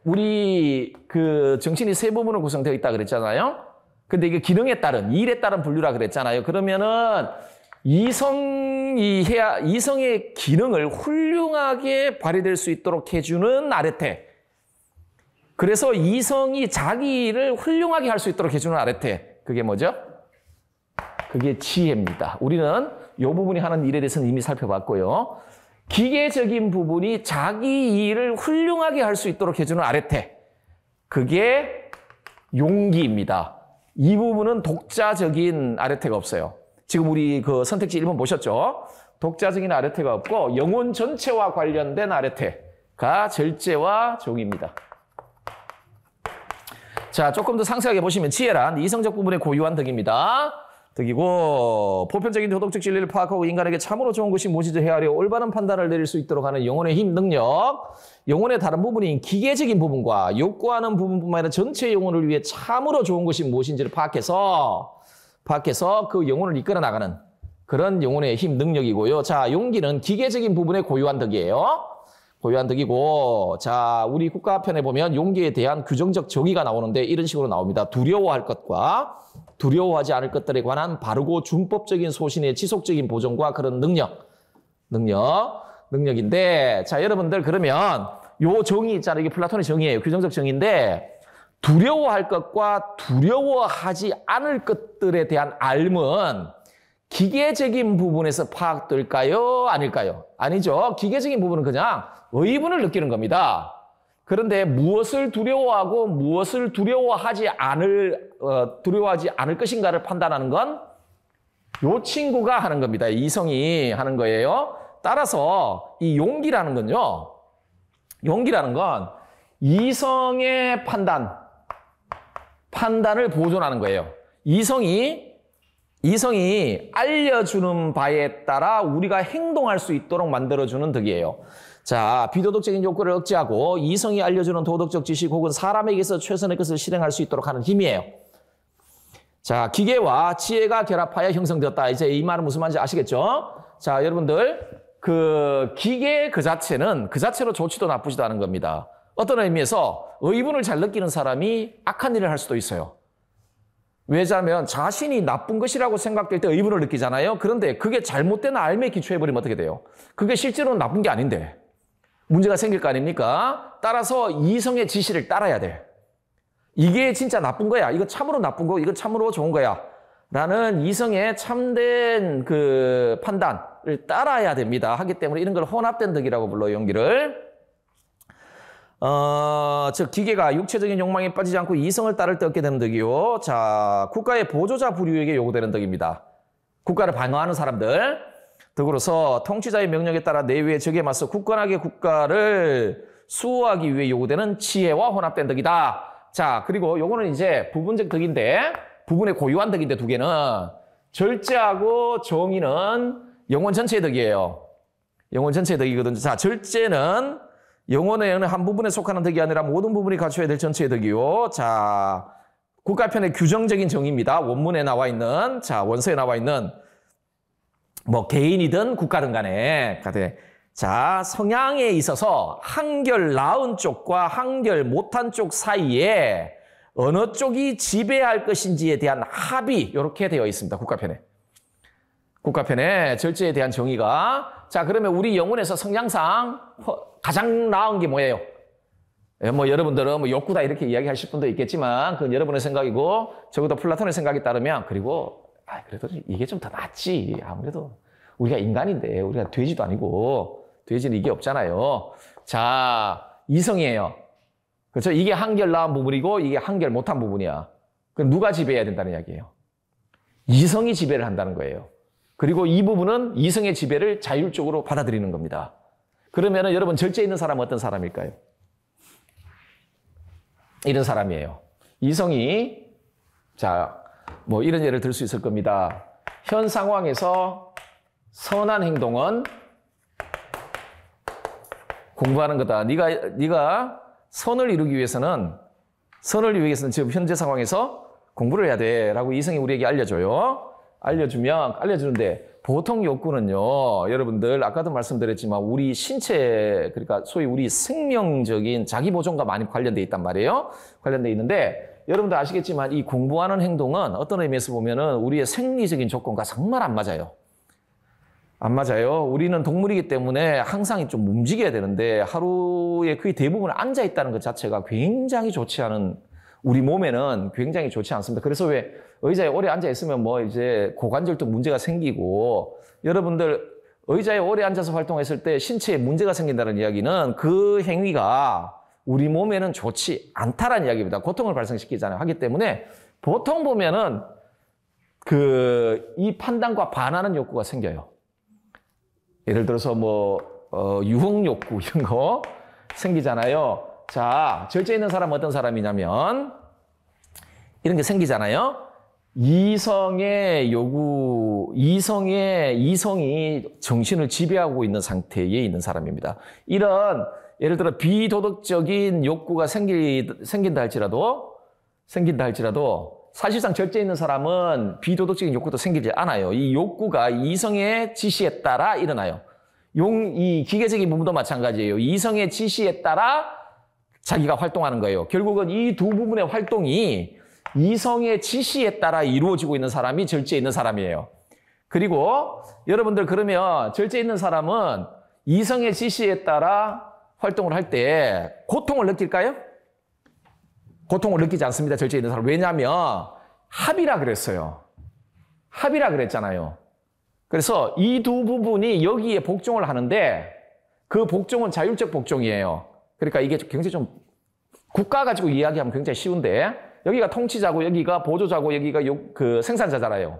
우리 그 정신이 세 부분으로 구성되어 있다 그랬잖아요. 근데 이게 기능에 따른, 일에 따른 분류라 그랬잖아요. 그러면은 이성의 기능을 훌륭하게 발휘될 수 있도록 해주는 아레테. 그래서 이성이 자기 일을 훌륭하게 할 수 있도록 해주는 아레테. 그게 뭐죠? 그게 지혜입니다. 우리는 이 부분이 하는 일에 대해서는 이미 살펴봤고요. 기계적인 부분이 자기 일을 훌륭하게 할 수 있도록 해주는 아레테. 그게 용기입니다. 이 부분은 독자적인 아레테가 없어요. 지금 우리 그 선택지 1번 보셨죠? 독자적인 아레테가 없고 영혼 전체와 관련된 아레테가 절제와 정의입니다. 자, 조금 더 상세하게 보시면 지혜란 이성적 부분의 고유한 덕입니다. 득이고 보편적인 도덕적 진리를 파악하고 인간에게 참으로 좋은 것이 무엇인지 헤아려 올바른 판단을 내릴 수 있도록 하는 영혼의 힘, 능력, 영혼의 다른 부분인 기계적인 부분과 욕구하는 부분뿐만 아니라 전체 영혼을 위해 참으로 좋은 것이 무엇인지를 파악해서 그 영혼을 이끌어 나가는 그런 영혼의 힘, 능력이고요. 자, 용기는 기계적인 부분의 고유한 덕이에요. 고유한 덕이고, 자, 우리 국가편에 보면 용기에 대한 규정적 정의가 나오는데 이런 식으로 나옵니다. 두려워할 것과 두려워하지 않을 것들에 관한 바르고 준법적인 소신의 지속적인 보존과 그런 능력인데, 자, 여러분들 그러면 요 정의 있잖아요. 이게 플라톤의 정의예요. 규정적 정의인데, 두려워할 것과 두려워하지 않을 것들에 대한 알은 기계적인 부분에서 파악될까요? 아닐까요? 아니죠. 기계적인 부분은 그냥 의문을 느끼는 겁니다. 그런데 무엇을 두려워하고 무엇을 두려워하지 않을 것인가를 판단하는 건 요 친구가 하는 겁니다. 이성이 하는 거예요. 따라서 이 용기라는 건요. 용기라는 건 이성의 판단을 보존하는 거예요. 이성이 알려주는 바에 따라 우리가 행동할 수 있도록 만들어주는 덕이에요. 자, 비도덕적인 욕구를 억제하고 이성이 알려주는 도덕적 지식 혹은 사람에게서 최선의 것을 실행할 수 있도록 하는 힘이에요. 자, 기계와 지혜가 결합하여 형성되었다. 이제 이 말은 무슨 말인지 아시겠죠? 자, 여러분들, 그 기계 그 자체는 그 자체로 좋지도 나쁘지도 않은 겁니다. 어떤 의미에서 의문을 잘 느끼는 사람이 악한 일을 할 수도 있어요. 왜냐하면 자신이 나쁜 것이라고 생각될 때 의문을 느끼잖아요. 그런데 그게 잘못된 알매 기초해버리면 어떻게 돼요? 그게 실제로는 나쁜 게 아닌데 문제가 생길 거 아닙니까? 따라서 이성의 지시를 따라야 돼. 이게 진짜 나쁜 거야. 이거 참으로 나쁜 거, 이건 참으로 좋은 거야. 라는 이성의 참된 그 판단을 따라야 됩니다. 하기 때문에 이런 걸 혼합된 덕이라고 불러요, 용기를. 즉 기계가 육체적인 욕망에 빠지지 않고 이성을 따를 때 얻게 되는 덕이요. 자, 국가의 보조자 부류에게 요구되는 덕입니다. 국가를 방어하는 사람들. 덕으로서 통치자의 명령에 따라 내외의 적에 맞서 굳건하게 국가를 수호하기 위해 요구되는 지혜와 혼합된 덕이다. 자, 그리고 요거는 이제 부분적 덕인데, 부분의 고유한 덕인데 두 개는 절제하고 정의는 영혼 전체의 덕이에요. 영혼 전체의 덕이거든요. 자, 절제는 영혼의 어느 한 부분에 속하는 덕이 아니라 모든 부분이 갖춰야 될 전체의 덕이요. 자, 국가편의 규정적인 정의입니다. 원문에 나와 있는, 자, 원서에 나와 있는, 뭐, 개인이든 국가든 간에. 자, 성향에 있어서 한결 나은 쪽과 한결 못한 쪽 사이에 어느 쪽이 지배할 것인지에 대한 합의, 이렇게 되어 있습니다. 국가편에. 국가편에 절제에 대한 정의가. 자, 그러면 우리 영혼에서 성향상 가장 나은 게 뭐예요? 뭐 여러분들은 뭐 욕구다 이렇게 이야기하실 분도 있겠지만 그건 여러분의 생각이고 적어도 플라톤의 생각에 따르면 그리고 그래도 이게 좀 더 낫지. 아무래도 우리가 인간인데 우리가 돼지도 아니고 돼지는 이게 없잖아요. 자, 이성이에요. 그렇죠? 이게 한결 나은 부분이고 이게 한결 못한 부분이야. 그럼 누가 지배해야 된다는 이야기예요? 이성이 지배를 한다는 거예요. 그리고 이 부분은 이성의 지배를 자율적으로 받아들이는 겁니다. 그러면은 여러분 절제 있는 사람은 어떤 사람일까요? 이런 사람이에요. 이성이, 자, 뭐 이런 예를 들 수 있을 겁니다. 현 상황에서 선한 행동은 공부하는 거다. 네가 선을 이루기 위해서는 지금 현재 상황에서 공부를 해야 돼라고 이성이 우리에게 알려줘요. 알려주는데 보통 욕구는요, 여러분들 아까도 말씀드렸지만 우리 신체, 그러니까 소위 우리 생명적인 자기 보존과 많이 관련돼 있단 말이에요. 관련돼 있는데 여러분들 아시겠지만 이 공부하는 행동은 어떤 의미에서 보면은 우리의 생리적인 조건과 정말 안 맞아요. 안 맞아요. 우리는 동물이기 때문에 항상 좀 움직여야 되는데 하루에 거의 대부분 앉아 있다는 것 자체가 굉장히 좋지 않은, 우리 몸에는 굉장히 좋지 않습니다. 그래서 왜 의자에 오래 앉아 있으면 뭐 이제 고관절도 문제가 생기고, 여러분들 의자에 오래 앉아서 활동했을 때 신체에 문제가 생긴다는 이야기는 그 행위가 우리 몸에는 좋지 않다라는 이야기입니다. 고통을 발생시키잖아요. 하기 때문에 보통 보면은 이 판단과 반하는 욕구가 생겨요. 예를 들어서 뭐 유흥 욕구 이런 거 생기잖아요. 자, 절제 있는 사람은 어떤 사람이냐면 이런 게 생기잖아요. 이성의 요구, 이성이 정신을 지배하고 있는 상태에 있는 사람입니다. 이런 예를 들어 비도덕적인 욕구가 생긴다 할지라도 사실상 절제 있는 사람은 비도덕적인 욕구도 생기지 않아요. 이 욕구가 이성의 지시에 따라 일어나요. 이 기계적인 부분도 마찬가지예요. 이성의 지시에 따라 자기가 활동하는 거예요. 결국은 이 두 부분의 활동이 이성의 지시에 따라 이루어지고 있는 사람이 절제 있는 사람이에요. 그리고 여러분들 그러면 절제 있는 사람은 이성의 지시에 따라 활동을 할 때 고통을 느낄까요? 고통을 느끼지 않습니다. 절제 있는 사람. 왜냐하면 합이라 그랬어요. 합이라 그랬잖아요. 그래서 이 두 부분이 여기에 복종을 하는데 그 복종은 자율적 복종이에요. 그러니까 이게 굉장히 좀 국가 가지고 이야기하면 굉장히 쉬운데 여기가 통치자고 여기가 보조자고 여기가 그 생산자잖아요.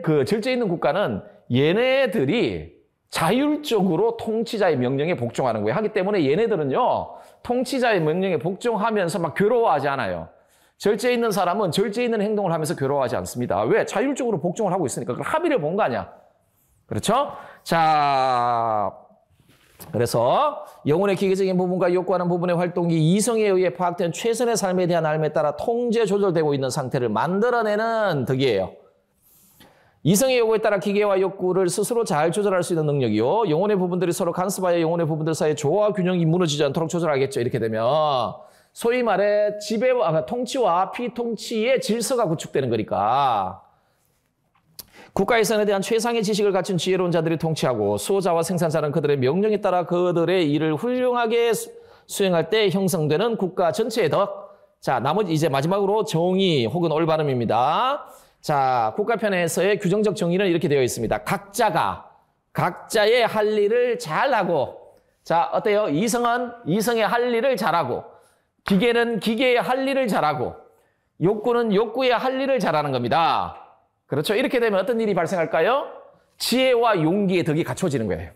그 절제 있는 국가는 얘네들이 자율적으로 통치자의 명령에 복종하는 거예요. 하기 때문에 얘네들은요, 통치자의 명령에 복종하면서 막 괴로워하지 않아요. 절제 있는 사람은 절제 있는 행동을 하면서 괴로워하지 않습니다. 왜? 자율적으로 복종을 하고 있으니까. 그걸 합의를 본 거 아니야. 그렇죠? 자, 그래서 영혼의 기계적인 부분과 욕구하는 부분의 활동이 이성에 의해 파악된 최선의 삶에 대한 삶에 따라 통제 조절되고 있는 상태를 만들어내는 덕이에요. 이성의 요구에 따라 기계와 욕구를 스스로 잘 조절할 수 있는 능력이요. 영혼의 부분들이 서로 간섭하여 영혼의 부분들 사이의 조화 균형이 무너지지 않도록 조절하겠죠. 이렇게 되면 소위 말해 통치와 피통치의 질서가 구축되는 거니까 국가예산에 대한 최상의 지식을 갖춘 지혜로운 자들이 통치하고 수호자와 생산자는 그들의 명령에 따라 그들의 일을 훌륭하게 수행할 때 형성되는 국가 전체의 덕. 자, 나머지 이제 마지막으로 정의 혹은 올바름입니다. 자, 국가편에서의 규정적 정의는 이렇게 되어 있습니다. 각자의 할 일을 잘하고, 자, 어때요? 이성은 이성의 할 일을 잘하고, 기계는 기계의 할 일을 잘하고, 욕구는 욕구의 할 일을 잘하는 겁니다. 그렇죠? 이렇게 되면 어떤 일이 발생할까요? 지혜와 용기의 덕이 갖춰지는 거예요.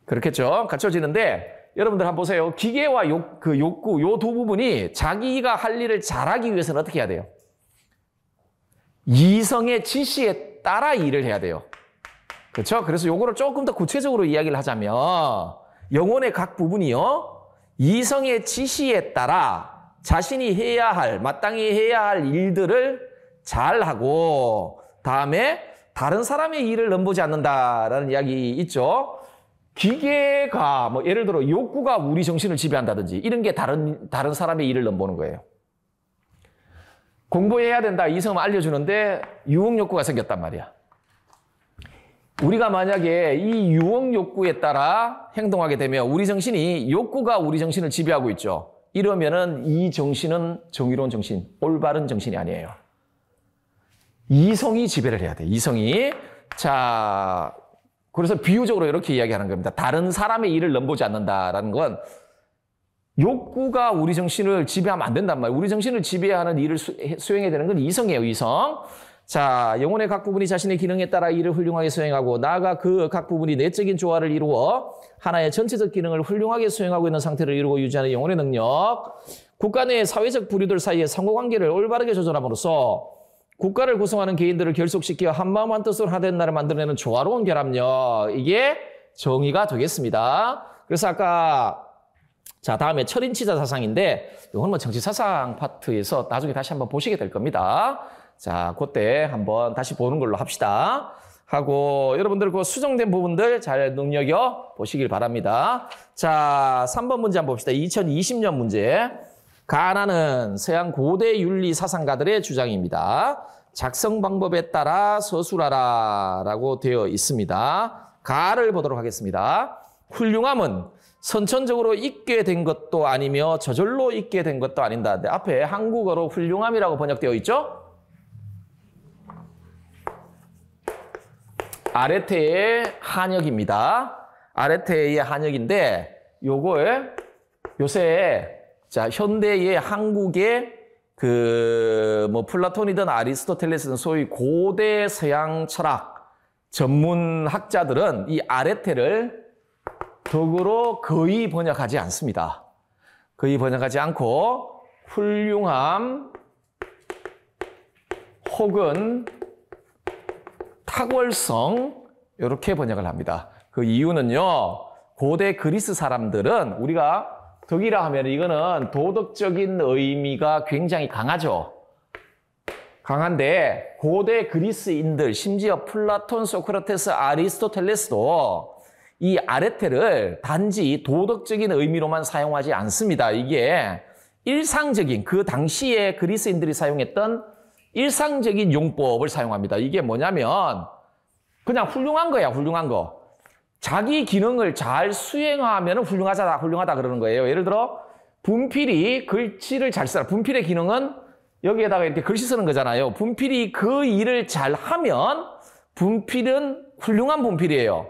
그렇겠죠? 갖춰지는데, 여러분들 한번 보세요. 기계와 욕구, 요 두 부분이 자기가 할 일을 잘하기 위해서는 어떻게 해야 돼요? 이성의 지시에 따라 일을 해야 돼요. 그렇죠? 그래서 요거를 조금 더 구체적으로 이야기를 하자면 영혼의 각 부분이요. 이성의 지시에 따라 자신이 마땅히 해야 할 일들을 잘하고 다음에 다른 사람의 일을 넘보지 않는다라는 이야기 있죠. 기계가 예를 들어 욕구가 우리 정신을 지배한다든지 이런 게 다른 사람의 일을 넘보는 거예요. 공부해야 된다. 이성을 알려주는데 유혹 욕구가 생겼단 말이야. 우리가 만약에 이 유혹 욕구에 따라 행동하게 되면 우리 정신이 욕구가 우리 정신을 지배하고 있죠. 이러면은 이 정신은 정의로운 정신, 올바른 정신이 아니에요. 이성이 지배를 해야 돼. 이성이. 자, 그래서 비유적으로 이렇게 이야기하는 겁니다. 다른 사람의 일을 넘보지 않는다라는 건 욕구가 우리 정신을 지배하면 안 된단 말이에요. 우리 정신을 지배하는 일을 수행해야 되는 건 이성이에요, 이성. 자, 영혼의 각 부분이 자신의 기능에 따라 일을 훌륭하게 수행하고 나아가 그 각 부분이 내적인 조화를 이루어 하나의 전체적 기능을 훌륭하게 수행하고 있는 상태를 이루고 유지하는 영혼의 능력. 국가 내의 사회적 부류들 사이의 상호관계를 올바르게 조절함으로써 국가를 구성하는 개인들을 결속시켜 한마음 한뜻으로 하나된 나라를 만들어내는 조화로운 결합력. 이게 정의가 되겠습니다. 그래서 아까 자, 다음에 철인치자 사상인데 이건 정치사상 파트에서 나중에 다시 한번 보시게 될 겁니다. 자, 그때 한번 다시 보는 걸로 합시다. 하고 여러분들 그 수정된 부분들 잘 눈여겨 보시길 바랍니다. 자, 3번 문제 한번 봅시다. 2020년 문제. 가나는 서양 고대 윤리 사상가들의 주장입니다. 작성 방법에 따라 서술하라 라고 되어 있습니다. 가를 보도록 하겠습니다. 훌륭함은 선천적으로 있게 된 것도 아니며 저절로 있게 된 것도 아닌다. 앞에 한국어로 훌륭함이라고 번역되어 있죠? 아레테의 한역입니다. 아레테의 한역인데 요거에 요새 자, 현대의 한국의 플라톤이든 아리스토텔레스든 소위 고대 서양 철학 전문 학자들은 이 아레테를 덕으로 거의 번역하지 않습니다. 거의 번역하지 않고 훌륭함, 혹은 탁월성 이렇게 번역을 합니다. 그 이유는요. 고대 그리스 사람들은 우리가 덕이라 하면 이거는 도덕적인 의미가 굉장히 강하죠. 강한데 고대 그리스인들 심지어 플라톤, 소크라테스, 아리스토텔레스도 이 아레테를 단지 도덕적인 의미로만 사용하지 않습니다. 이게 일상적인 그 당시에 그리스인들이 사용했던 일상적인 용법을 사용합니다. 이게 뭐냐면 그냥 훌륭한 거야, 훌륭한 거. 자기 기능을 잘 수행하면 훌륭하다 그러는 거예요. 예를 들어 분필이 글씨를 잘 쓰라. 분필의 기능은 여기에다가 이렇게 글씨 쓰는 거잖아요. 분필이 그 일을 잘 하면 분필은 훌륭한 분필이에요.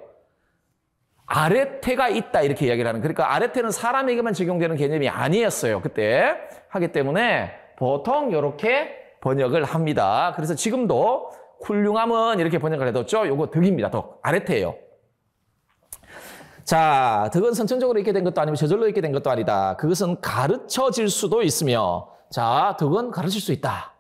아레테가 있다 이렇게 이야기를 하는. 그러니까 아레테는 사람에게만 적용되는 개념이 아니었어요. 그때 하기 때문에 보통 이렇게 번역을 합니다. 그래서 지금도 훌륭함은 이렇게 번역을 해뒀죠. 요거 덕입니다. 덕. 아레테예요. 자, 덕은 선천적으로 있게 된 것도 아니고 저절로 있게 된 것도 아니다. 그것은 가르쳐질 수도 있으며, 자, 덕은 가르칠 수 있다.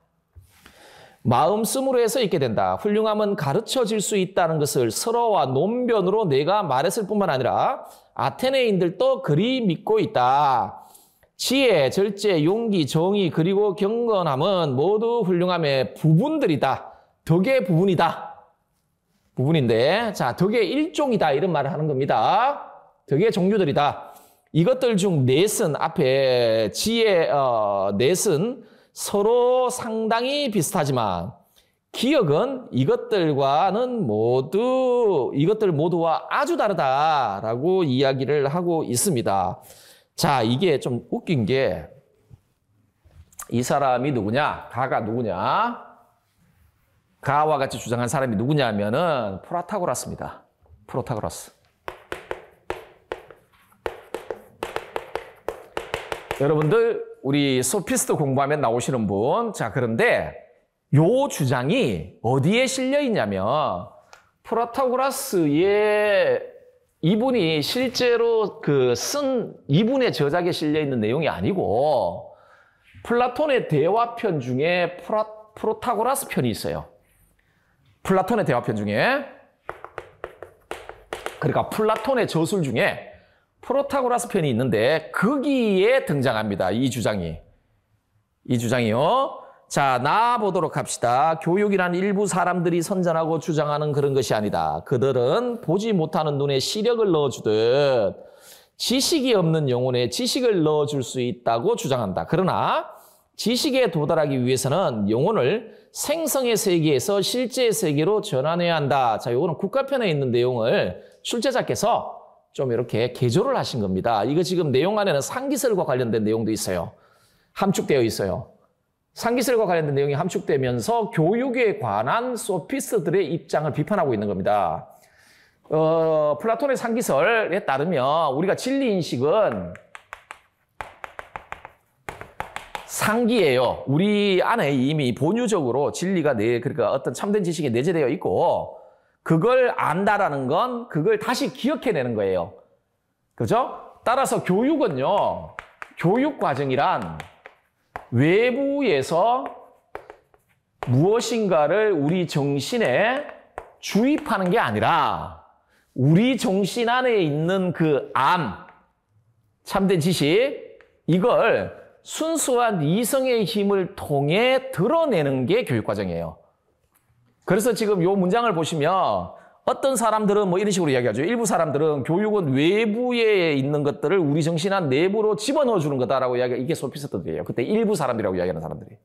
마음씀으로 해서 있게 된다. 훌륭함은 가르쳐질 수 있다는 것을 서로와 논변으로 내가 말했을 뿐만 아니라 아테네인들도 그리 믿고 있다. 지혜, 절제, 용기, 정의, 그리고 경건함은 모두 훌륭함의 부분들이다. 덕의 부분이다. 부분인데, 자, 덕의 일종이다. 이런 말을 하는 겁니다. 덕의 종류들이다. 이것들 중 넷은 앞에 지혜, 넷은 서로 상당히 비슷하지만 기억은 이것들 모두와 아주 다르다라고 이야기를 하고 있습니다. 자, 이게 좀 웃긴 게 이 사람이 누구냐? 가가 누구냐? 가와 같이 주장한 사람이 누구냐 하면은 프로타고라스입니다. 프로타고라스. 여러분들 우리 소피스트 공부하면 나오시는 분. 자, 그런데 요 주장이 어디에 실려 있냐면 프로타고라스의 이분이 실제로 이분의 저작에 실려 있는 내용이 아니고 플라톤의 대화편 중에 프로타고라스 편이 있어요. 플라톤의 대화편 중에. 그러니까 플라톤의 저술 중에 프로타고라스 편이 있는데 거기에 등장합니다. 이 주장이요. 자, 나아보도록 합시다. 교육이란 일부 사람들이 선전하고 주장하는 그런 것이 아니다. 그들은 보지 못하는 눈에 시력을 넣어주듯 지식이 없는 영혼에 지식을 넣어줄 수 있다고 주장한다. 그러나 지식에 도달하기 위해서는 영혼을 생성의 세계에서 실제의 세계로 전환해야 한다. 자, 요거는 국가편에 있는 내용을 출제자께서 좀 이렇게 개조를 하신 겁니다. 이거 지금 내용 안에는 상기설과 관련된 내용도 있어요. 함축되어 있어요. 상기설과 관련된 내용이 함축되면서 교육에 관한 소피스트들의 입장을 비판하고 있는 겁니다. 플라톤의 상기설에 따르면 우리가 진리인식은 상기예요. 우리 안에 이미 본유적으로 진리가 그러니까 어떤 참된 지식이 내재되어 있고 그걸 안다라는 건 그걸 다시 기억해내는 거예요. 그죠? 따라서 교육은요. 교육 과정이란 외부에서 무엇인가를 우리 정신에 주입하는 게 아니라 우리 정신 안에 있는 그 참된 지식, 이걸 순수한 이성의 힘을 통해 드러내는 게 교육 과정이에요. 그래서 지금 이 문장을 보시면 어떤 사람들은 뭐 이런 식으로 이야기하죠. 일부 사람들은 교육은 외부에 있는 것들을 우리 정신 안 내부로 집어넣어 주는 거다라고 이야기해요. 이게 소피스트들이에요. 그때 일부 사람들이라고 이야기하는 사람들이.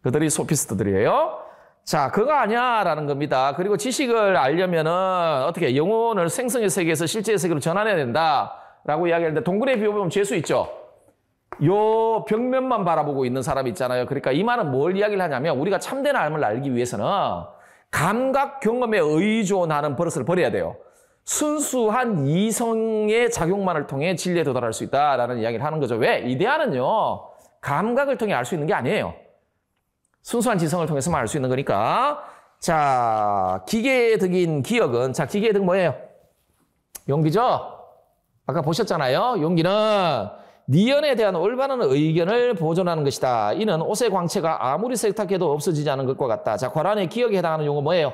그들이 소피스트들이에요. 자, 그거 아니야라는 겁니다. 그리고 지식을 알려면은 어떻게 영혼을 생성의 세계에서 실제의 세계로 전환해야 된다라고 이야기하는데 동굴에 비워보면 죄수 있죠. 요 벽면만 바라보고 있는 사람 있잖아요. 그러니까 이 말은 뭘 이야기를 하냐면 우리가 참된 삶을 알기 위해서는 감각 경험에 의존하는 버릇을 버려야 돼요. 순수한 이성의 작용만을 통해 진리에 도달할 수 있다라는 이야기를 하는 거죠. 왜? 이데아는요. 감각을 통해 알 수 있는 게 아니에요. 순수한 지성을 통해서만 알 수 있는 거니까. 자, 기계의 덕인 기억은, 자, 기계의 덕 뭐예요? 용기죠? 아까 보셨잖아요. 용기는 니은에 대한 올바른 의견을 보존하는 것이다. 이는 옷의 광채가 아무리 세탁해도 없어지지 않은 것과 같다. 자, 괄호 기억에 해당하는 용어 뭐예요?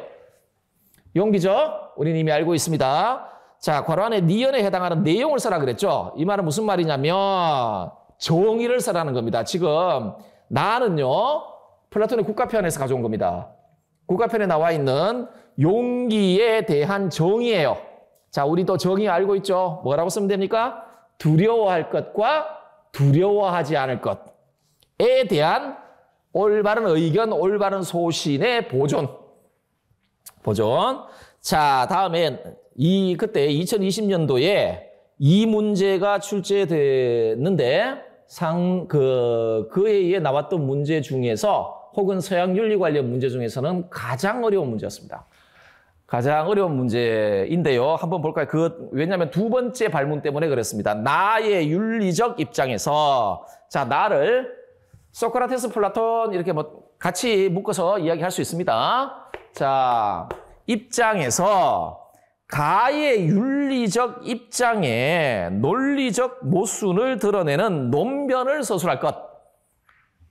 용기죠? 우리는 이미 알고 있습니다. 자, 괄호 안에 니은에 해당하는 내용을 써라 그랬죠? 이 말은 무슨 말이냐면 정의를 써라는 겁니다. 지금 나는요, 플라톤의 국가편에서 가져온 겁니다. 국가편에 나와 있는 용기에 대한 정의예요. 자, 우리도 정의 알고 있죠? 뭐라고 쓰면 됩니까? 두려워할 것과 두려워하지 않을 것에 대한 올바른 의견, 올바른 소신의 보존. 자, 다음에 그때 2020년도에 이 문제가 출제됐는데 그 해에 나왔던 문제 중에서 혹은 서양 윤리 관련 문제 중에서는 가장 어려운 문제였습니다. 가장 어려운 문제인데요. 한번 볼까요? 왜냐하면 두 번째 발문 때문에 그랬습니다. 나의 윤리적 입장에서, 자, 나를 소크라테스, 플라톤 이렇게 뭐 같이 묶어서 이야기할 수 있습니다. 자, 입장에서 가의 윤리적 입장에 논리적 모순을 드러내는 논변을 서술할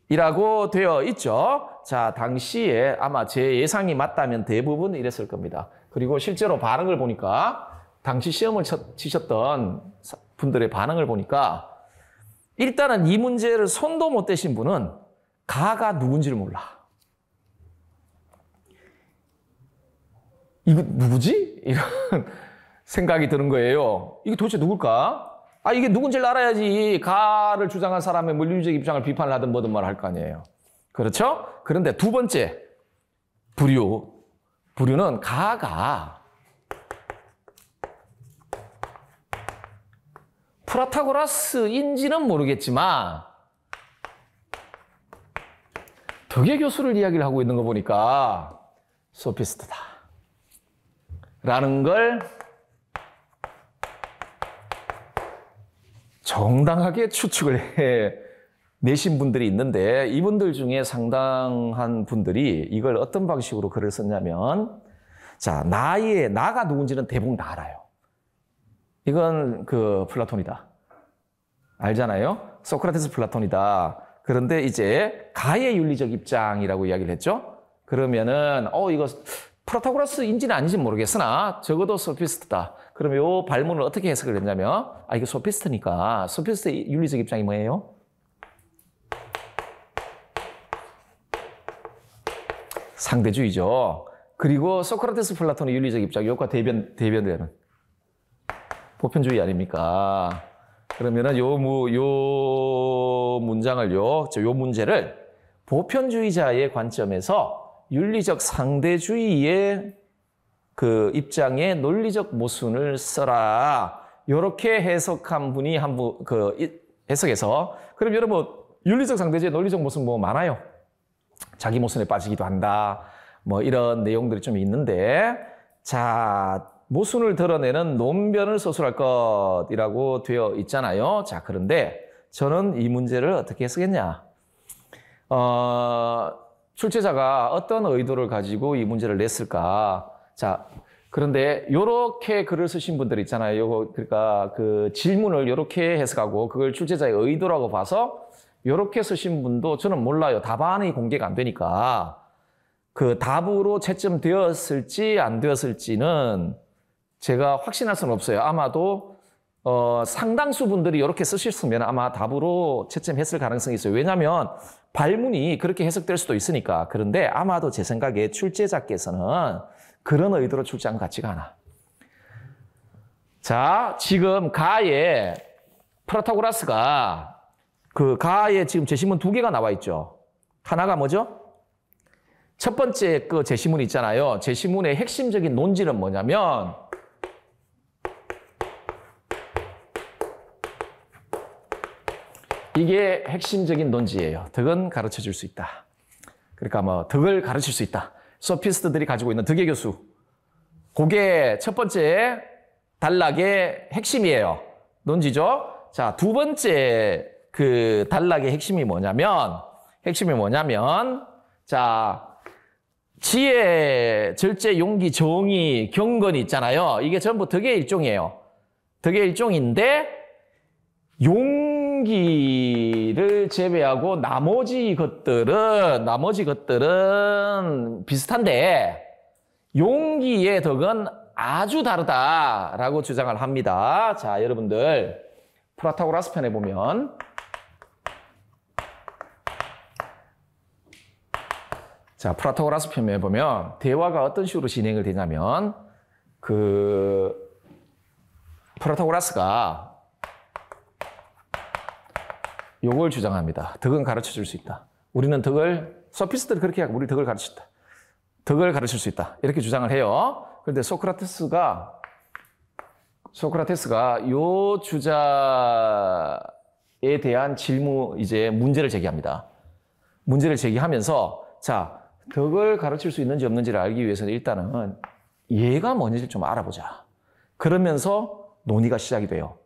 것이라고 되어 있죠. 자, 당시에 아마 제 예상이 맞다면 대부분 이랬을 겁니다. 그리고 실제로 반응을 보니까 당시 시험을 치셨던 분들의 반응을 보니까 일단은 이 문제를 손도 못 대신 분은 가가 누군지를 몰라. 이거 누구지? 이런 생각이 드는 거예요. 이게 도대체 누굴까? 이게 누군지를 알아야지 가를 주장한 사람의 윤리적 입장을 비판을 하든 뭐든 말 할 거 아니에요. 그렇죠? 그런데 두 번째 부류는 가가 프라타고라스인지는 모르겠지만 덕의 교수를 이야기를 하고 있는 거 보니까 소피스트다 라는 걸 정당하게 추측을 내신 분들이 있는데 이분들 중에 상당한 분들이 이걸 어떤 방식으로 글을 썼냐면, 자, 나가 누군지는 대부분 다 알아요. 이건 플라톤이다. 알잖아요? 소크라테스 플라톤이다. 그런데 이제 가의 윤리적 입장이라고 이야기를 했죠? 그러면은 이거 프로타고라스인지는 아닌지는 모르겠으나 적어도 소피스트다. 그러면 이 발문을 어떻게 해석을 했냐면 이게 소피스트니까 소피스트의 윤리적 입장이 뭐예요? 상대주의죠. 그리고 소크라테스 플라톤의 윤리적 입장, 이것과 대변되는 보편주의 아닙니까? 그러면은 요 문제를 보편주의자의 관점에서 윤리적 상대주의의 그 입장의 논리적 모순을 써라. 이렇게 해석한 분이 해석해서, 그럼 여러분 윤리적 상대주의, 논리적 모순 뭐 많아요. 자기 모순에 빠지기도 한다. 뭐 이런 내용들이 좀 있는데, 자, 모순을 드러내는 논변을 서술할 것이라고 되어 있잖아요. 자, 그런데 저는 이 문제를 어떻게 해석했냐? 출제자가 어떤 의도를 가지고 이 문제를 냈을까? 자, 그런데 요렇게 글을 쓰신 분들 있잖아요. 그러니까 그 질문을 요렇게 해석하고 그걸 출제자의 의도라고 봐서 요렇게 쓰신 분도 저는 몰라요. 답안이 공개가 안 되니까. 그 답으로 채점되었을지 안 되었을지는 제가 확신할 수는 없어요. 아마도 상당수 분들이 이렇게 쓰셨으면 아마 답으로 채점했을 가능성이 있어요. 왜냐하면 발문이 그렇게 해석될 수도 있으니까. 그런데 아마도 제 생각에 출제자께서는 그런 의도로 출제한 것 같지가 않아. 자, 지금 가의 프로타고라스가 그 가의 지금 제시문 두 개가 나와 있죠. 하나가 뭐죠? 첫 번째 그 제시문 있잖아요. 제시문의 핵심적인 논지는 뭐냐면 이게 핵심적인 논지예요. 덕은 가르쳐 줄 수 있다. 그러니까 뭐 덕을 가르칠 수 있다. 소피스트들이 가지고 있는 덕의 교수. 그게 첫 번째 단락의 핵심이에요. 논지죠. 자, 두 번째 그 단락의 핵심이 뭐냐면 자, 지혜, 절제, 용기, 정의, 경건이 있잖아요. 이게 전부 덕의 일종이에요. 덕의 일종인데 용기에 용기를 제외하고 나머지 것들은 비슷한데 용기의 덕은 아주 다르다라고 주장을 합니다. 자, 여러분들 프라타고라스 편에 보면 자, 프라타고라스 편에 보면 대화가 어떤 식으로 진행을 되냐면 프라타고라스가 요걸 주장합니다. 덕은 가르쳐 줄 수 있다. 우리는 소피스트를 그렇게 하고 우리 덕을 가르친다. 덕을 가르칠 수 있다. 이렇게 주장을 해요. 그런데 소크라테스가 요 주자에 대한 문제를 제기합니다. 문제를 제기하면서 자, 덕을 가르칠 수 있는지 없는지를 알기 위해서는 일단은 얘가 뭔지를 좀 알아보자. 그러면서 논의가 시작이 돼요.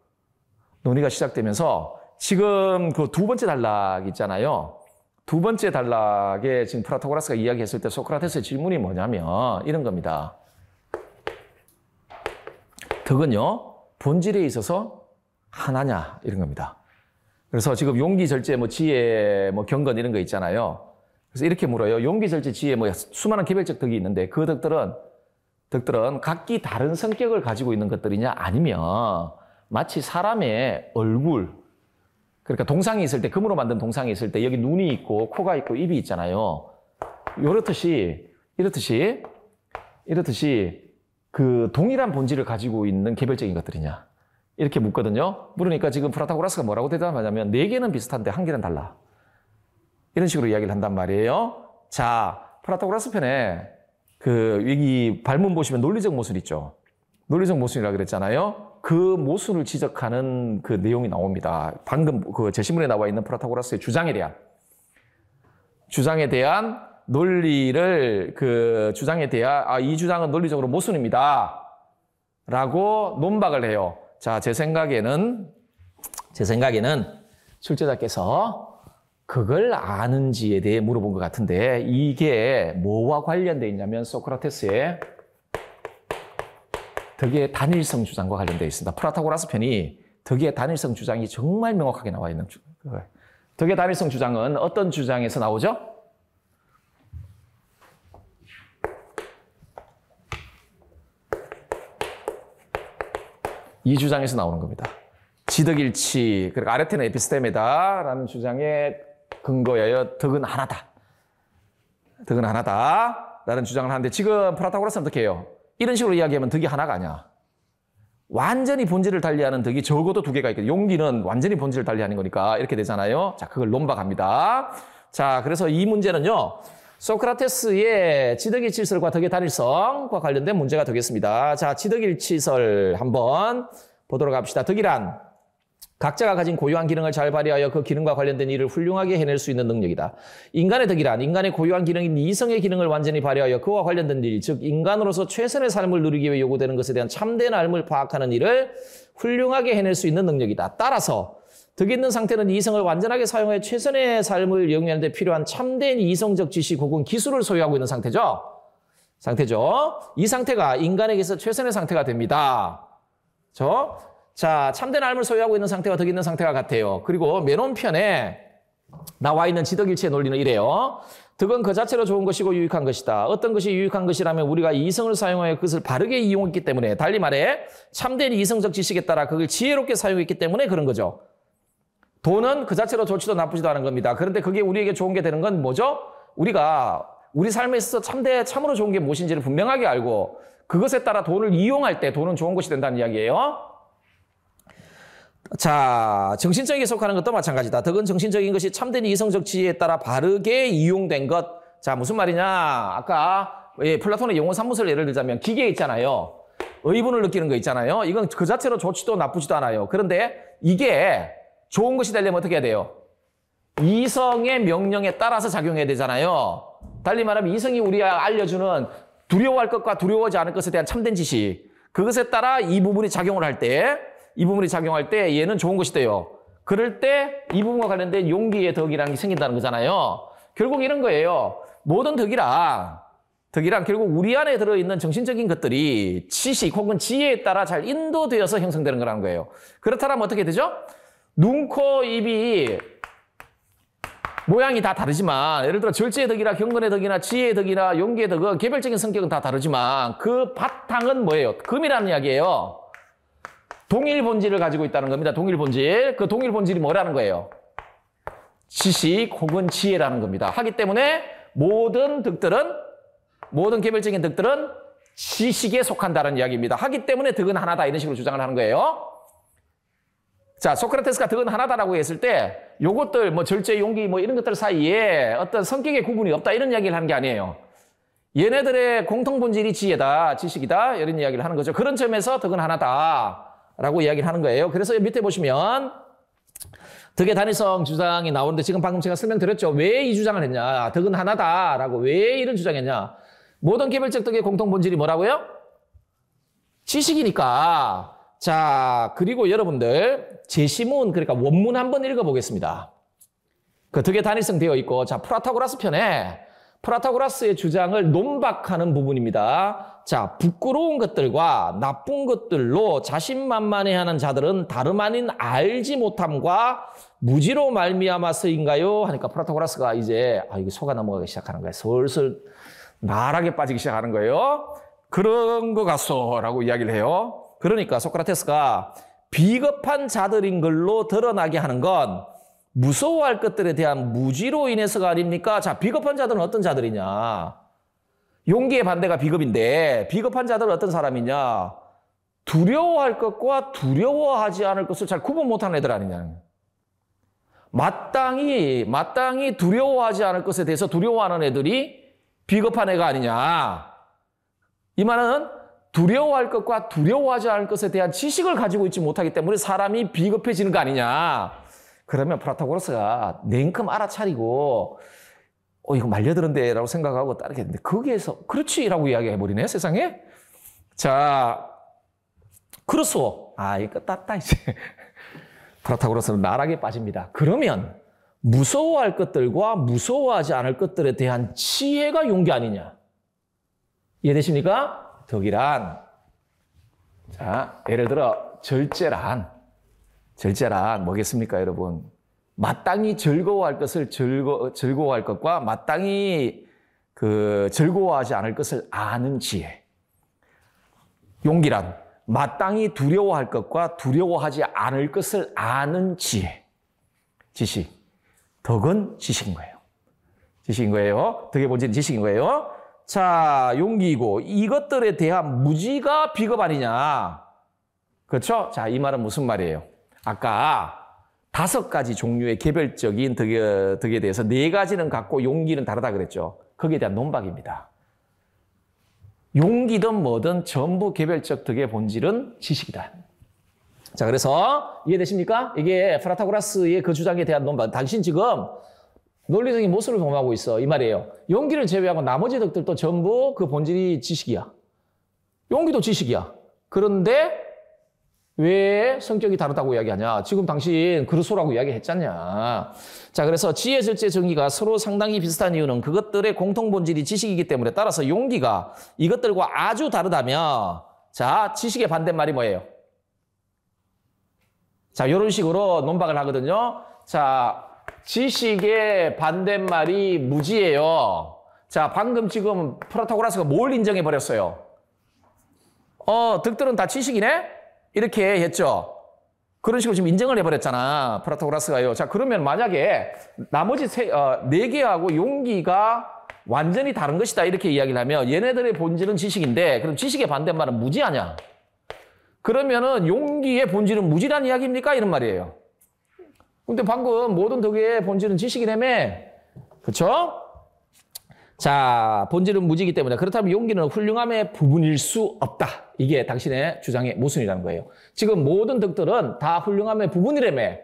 논의가 시작되면서 지금 그 두 번째 단락 있잖아요. 두 번째 단락에 지금 프라타고라스가 이야기했을 때 소크라테스의 질문이 뭐냐면 이런 겁니다. 덕은요, 본질에 있어서 하나냐? 이런 겁니다. 그래서 지금 용기, 절제, 지혜, 경건 이런 거 있잖아요. 그래서 이렇게 물어요. 용기, 절제, 지혜, 수많은 개별적 덕이 있는데 그 덕들은 각기 다른 성격을 가지고 있는 것들이냐? 아니면 마치 사람의 얼굴, 그러니까 동상이 있을 때, 금으로 만든 동상이 있을 때 여기 눈이 있고 코가 있고 입이 있잖아요. 이렇듯이 그 동일한 본질을 가지고 있는 개별적인 것들이냐. 이렇게 묻거든요. 물으니까 지금 프라타고라스가 뭐라고 대답하냐면 4개는 비슷한데 1개는 달라. 이런 식으로 이야기를 한단 말이에요. 자, 프라타고라스 편에 여기 발문 보시면 논리적 모순 있죠. 논리적 모순이라고 그랬잖아요. 그 모순을 지적하는 그 내용이 나옵니다. 방금 제 신문에 나와 있는 프라타고라스의 주장에 대한 논리를 이 주장은 논리적으로 모순입니다. 라고 논박을 해요. 자, 제 생각에는 출제자께서 그걸 아는지에 대해 물어본 것 같은데 이게 뭐와 관련되어 있냐면 소크라테스의 덕의 단일성 주장과 관련되어 있습니다. 프라타고라스 편이 덕의 단일성 주장이 정말 명확하게 나와 있는 거예요. 덕의 단일성 주장은 어떤 주장에서 나오죠? 이 주장에서 나오는 겁니다. 지덕일치, 그리고 아레테는 에피스테메다라는 주장에 근거하여 덕은 하나다. 덕은 하나다라는 주장을 하는데 지금 프라타고라스는 어떻게 해요? 이런 식으로 이야기하면 덕이 하나가 아니야. 완전히 본질을 달리하는 덕이 적어도 2개가 있거든요. 용기는 완전히 본질을 달리하는 거니까 이렇게 되잖아요. 자, 그걸 논박합니다. 자, 그래서 이 문제는요. 소크라테스의 지덕일치설과 덕의 단일성과 관련된 문제가 되겠습니다. 자, 지덕일치설 한번 보도록 합시다. 덕이란 각자가 가진 고유한 기능을 잘 발휘하여 그 기능과 관련된 일을 훌륭하게 해낼 수 있는 능력이다. 인간의 덕이란 인간의 고유한 기능인 이성의 기능을 완전히 발휘하여 그와 관련된 일, 즉 인간으로서 최선의 삶을 누리기 위해 요구되는 것에 대한 참된 삶을 파악하는 일을 훌륭하게 해낼 수 있는 능력이다. 따라서 덕이 있는 상태는 이성을 완전하게 사용해 최선의 삶을 영위하는 데 필요한 참된 이성적 지식 혹은 기술을 소유하고 있는 상태죠. 이 상태가 인간에게서 최선의 상태가 됩니다. 자, 참된 삶을 소유하고 있는 상태와 덕이 있는 상태가 같아요. 그리고 맨 오른편에 나와 있는 지덕일치의 논리는 이래요. 덕은 그 자체로 좋은 것이고 유익한 것이다. 어떤 것이 유익한 것이라면 우리가 이성을 사용하여 그것을 바르게 이용했기 때문에, 달리 말해 참된 이성적 지식에 따라 그걸 지혜롭게 사용했기 때문에 그런 거죠. 돈은 그 자체로 좋지도 나쁘지도 않은 겁니다. 그런데 그게 우리에게 좋은 게 되는 건 뭐죠? 우리가 우리 삶에 있어서 참으로 좋은 게 무엇인지를 분명하게 알고 그것에 따라 돈을 이용할 때 돈은 좋은 것이 된다는 이야기예요. 자, 정신적인 속하는 것도 마찬가지다. 덕은 정신적인 것이 참된 이성적 지혜에 따라 바르게 이용된 것. 자, 무슨 말이냐? 아까 플라톤의 영혼 산무설 예를 들자면 기계 있잖아요. 의분을 느끼는 거 있잖아요. 이건 그 자체로 좋지도 나쁘지도 않아요. 그런데 이게 좋은 것이 되려면 어떻게 해야 돼요? 이성의 명령에 따라서 작용해야 되잖아요. 달리 말하면 이성이 우리가 알려주는 두려워할 것과 두려워하지 않을 것에 대한 참된 지식, 그것에 따라 이 부분이 작용을 할 때 얘는 좋은 것이 돼요. 그럴 때 이 부분과 관련된 용기의 덕이라는 게 생긴다는 거잖아요. 결국 이런 거예요. 모든 덕이란 결국 우리 안에 들어있는 정신적인 것들이 지식 혹은 지혜에 따라 잘 인도되어서 형성되는 거라는 거예요. 그렇다면 어떻게 되죠? 눈, 코, 입이 모양이 다 다르지만 예를 들어 절제의 덕이나 경건의 덕이나 지혜의 덕이나 용기의 덕은 개별적인 성격은 다 다르지만 그 바탕은 뭐예요? 금이라는 이야기예요. 동일 본질을 가지고 있다는 겁니다. 동일 본질. 그 동일 본질이 뭐라는 거예요? 지식 혹은 지혜라는 겁니다. 하기 때문에 모든 개별적인 덕들은 지식에 속한다는 이야기입니다. 하기 때문에 덕은 하나다 이런 식으로 주장을 하는 거예요. 자, 소크라테스가 덕은 하나다라고 했을 때 요것들 뭐 절제, 용기 뭐 이런 것들 사이에 어떤 성격의 구분이 없다 이런 이야기를 하는 게 아니에요. 얘네들의 공통 본질이 지혜다, 지식이다 이런 이야기를 하는 거죠. 그런 점에서 덕은 하나다라고 이야기를 하는 거예요. 그래서 밑에 보시면 덕의 단위성 주장이 나오는데 지금 방금 제가 설명드렸죠. 왜 이 주장을 했냐. 덕은 하나다라고 왜 이런 주장했냐. 모든 개별적 덕의 공통 본질이 뭐라고요? 지식이니까. 자, 그리고 여러분들 제시문 그러니까 원문 한번 읽어보겠습니다. 그 덕의 단위성 되어 있고 자 프라타고라스 편에 프라타고라스의 주장을 논박하는 부분입니다. 자, 부끄러운 것들과 나쁜 것들로 자신만만해하는 자들은 다름 아닌 알지 못함과 무지로 말미암아서인가요? 하니까 프라타고라스가 이제 이게 속아 넘어가기 시작하는 거예요. 슬슬 나락에 빠지기 시작하는 거예요. 그런 것 같소라고 이야기를 해요. 그러니까 소크라테스가 비겁한 자들인 걸로 드러나게 하는 건 무서워할 것들에 대한 무지로 인해서가 아닙니까? 자, 비겁한 자들은 어떤 자들이냐? 용기의 반대가 비겁인데 비겁한 자들은 어떤 사람이냐? 두려워할 것과 두려워하지 않을 것을 잘 구분 못하는 애들 아니냐? 마땅히 두려워하지 않을 것에 대해서 두려워하는 애들이 비겁한 애가 아니냐? 이 말은 두려워할 것과 두려워하지 않을 것에 대한 지식을 가지고 있지 못하기 때문에 사람이 비겁해지는 거 아니냐? 그러면 프라타고라스가 냉큼 알아차리고 이거 말려들은데 라고 생각하고 따르겠는데 거기에서 그렇지라고 이야기해버리네 세상에. 자, 그렇소. 이거 땄다 이제. 프라타고라스는 나락에 빠집니다. 그러면 무서워할 것들과 무서워하지 않을 것들에 대한 지혜가 용기 아니냐? 이해되십니까? 덕이란 자, 예를 들어 절제란 뭐겠습니까, 여러분? 마땅히 즐거워할 것을 즐거워할 것과 마땅히 즐거워하지 않을 것을 아는 지혜. 용기란 마땅히 두려워할 것과 두려워하지 않을 것을 아는 지혜. 지식. 덕은 지식인 거예요. 지식인 거예요. 덕의 본질은 지식인 거예요. 자, 용기이고 이것들에 대한 무지가 비겁 아니냐. 그렇죠? 자, 이 말은 무슨 말이에요? 아까 5가지 종류의 개별적인 덕에 대해서 4가지는 같고 용기는 다르다 그랬죠. 거기에 대한 논박입니다. 용기든 뭐든 전부 개별적 덕의 본질은 지식이다. 자, 그래서 이해되십니까? 이게 프라타고라스의 그 주장에 대한 논박. 당신 지금 논리적인 모순을 범하고 있어. 이 말이에요. 용기를 제외하고 나머지 덕들도 전부 그 본질이 지식이야. 용기도 지식이야. 그런데 왜 성격이 다르다고 이야기하냐? 지금 당신 그르소라고 이야기했잖냐. 자, 그래서 지혜, 절제, 정의가 서로 상당히 비슷한 이유는 그것들의 공통 본질이 지식이기 때문에 따라서 용기가 이것들과 아주 다르다면 자, 지식의 반대말이 뭐예요? 자, 이런 식으로 논박을 하거든요. 자, 지식의 반대말이 무지예요. 자, 방금 지금 프라타고라스가 뭘 인정해버렸어요? 덕들은 다 지식이네? 이렇게 했죠. 그런 식으로 지금 인정을 해버렸잖아. 프라타고라스가요. 자, 그러면 만약에 나머지 4개하고 용기가 완전히 다른 것이다. 이렇게 이야기를 하면 얘네들의 본질은 지식인데 그럼 지식의 반대말은 무지 아냐? 그러면은 용기의 본질은 무지란 이야기입니까? 이런 말이에요. 근데 방금 모든 덕의 본질은 지식이라며. 그렇죠? 자, 본질은 무지이기 때문에 그렇다면 용기는 훌륭함의 부분일 수 없다. 이게 당신의 주장의 모순이라는 거예요. 지금 모든 덕들은 다 훌륭함의 부분이라며.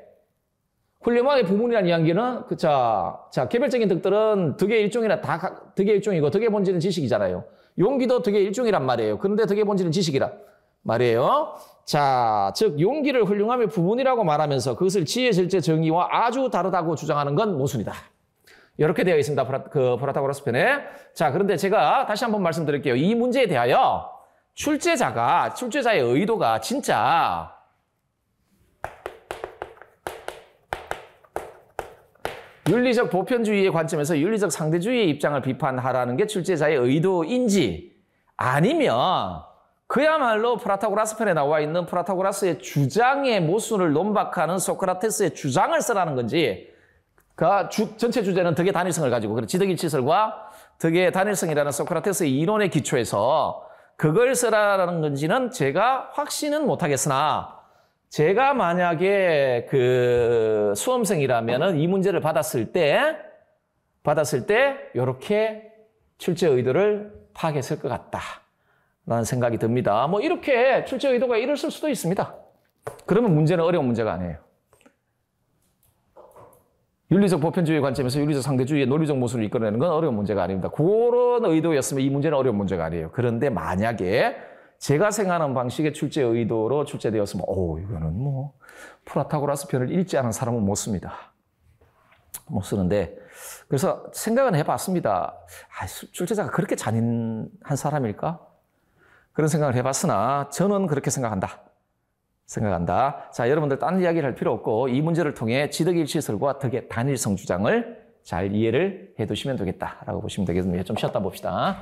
훌륭함의 부분이라는 이야기는 자, 개별적인 덕들은 덕의 일종이나 다 덕의 일종이고 덕의 본질은 지식이잖아요. 용기도 덕의 일종이란 말이에요. 그런데 덕의 본질은 지식이라 말이에요. 자, 즉 용기를 훌륭함의 부분이라고 말하면서 그것을 지혜, 절제, 정의와 아주 다르다고 주장하는 건 모순이다. 이렇게 되어 있습니다. 프라타고라스 편에. 자, 그런데 제가 다시 한번 말씀드릴게요. 이 문제에 대하여 출제자의 의도가 진짜 윤리적 보편주의의 관점에서 윤리적 상대주의의 입장을 비판하라는 게 출제자의 의도인지 아니면 그야말로 프라타고라스 편에 나와 있는 프라타고라스의 주장의 모순을 논박하는 소크라테스의 주장을 쓰라는 건지 전체 주제는 덕의 단일성을 가지고 지덕일치설과 덕의 단일성이라는 소크라테스의 이론의 기초에서 그걸 쓰라는 건지는 제가 확신은 못하겠으나 제가 만약에 그 수험생이라면은 이 문제를 받았을 때 이렇게 출제 의도를 파악했을 것 같다라는 생각이 듭니다. 뭐 이렇게 출제 의도가 이랬을 수도 있습니다. 그러면 문제는 어려운 문제가 아니에요. 윤리적 보편주의 관점에서 윤리적 상대주의의 논리적 모순을 이끌어내는 건 어려운 문제가 아닙니다. 그런 의도였으면 이 문제는 어려운 문제가 아니에요. 그런데 만약에 제가 생각하는 방식의 출제 의도로 출제되었으면 이거는 뭐 프라타고라스 편을 읽지 않은 사람은 못 씁니다. 못 쓰는데 그래서 생각은 해봤습니다. 출제자가 그렇게 잔인한 사람일까? 그런 생각을 해봤으나 저는 그렇게 생각한다. 자, 여러분들 딴 이야기를 할 필요 없고 이 문제를 통해 지덕일치설과 덕의 단일성 주장을 잘 이해를 해두시면 되겠다라고 보시면 되겠습니다. 좀 쉬었다 봅시다.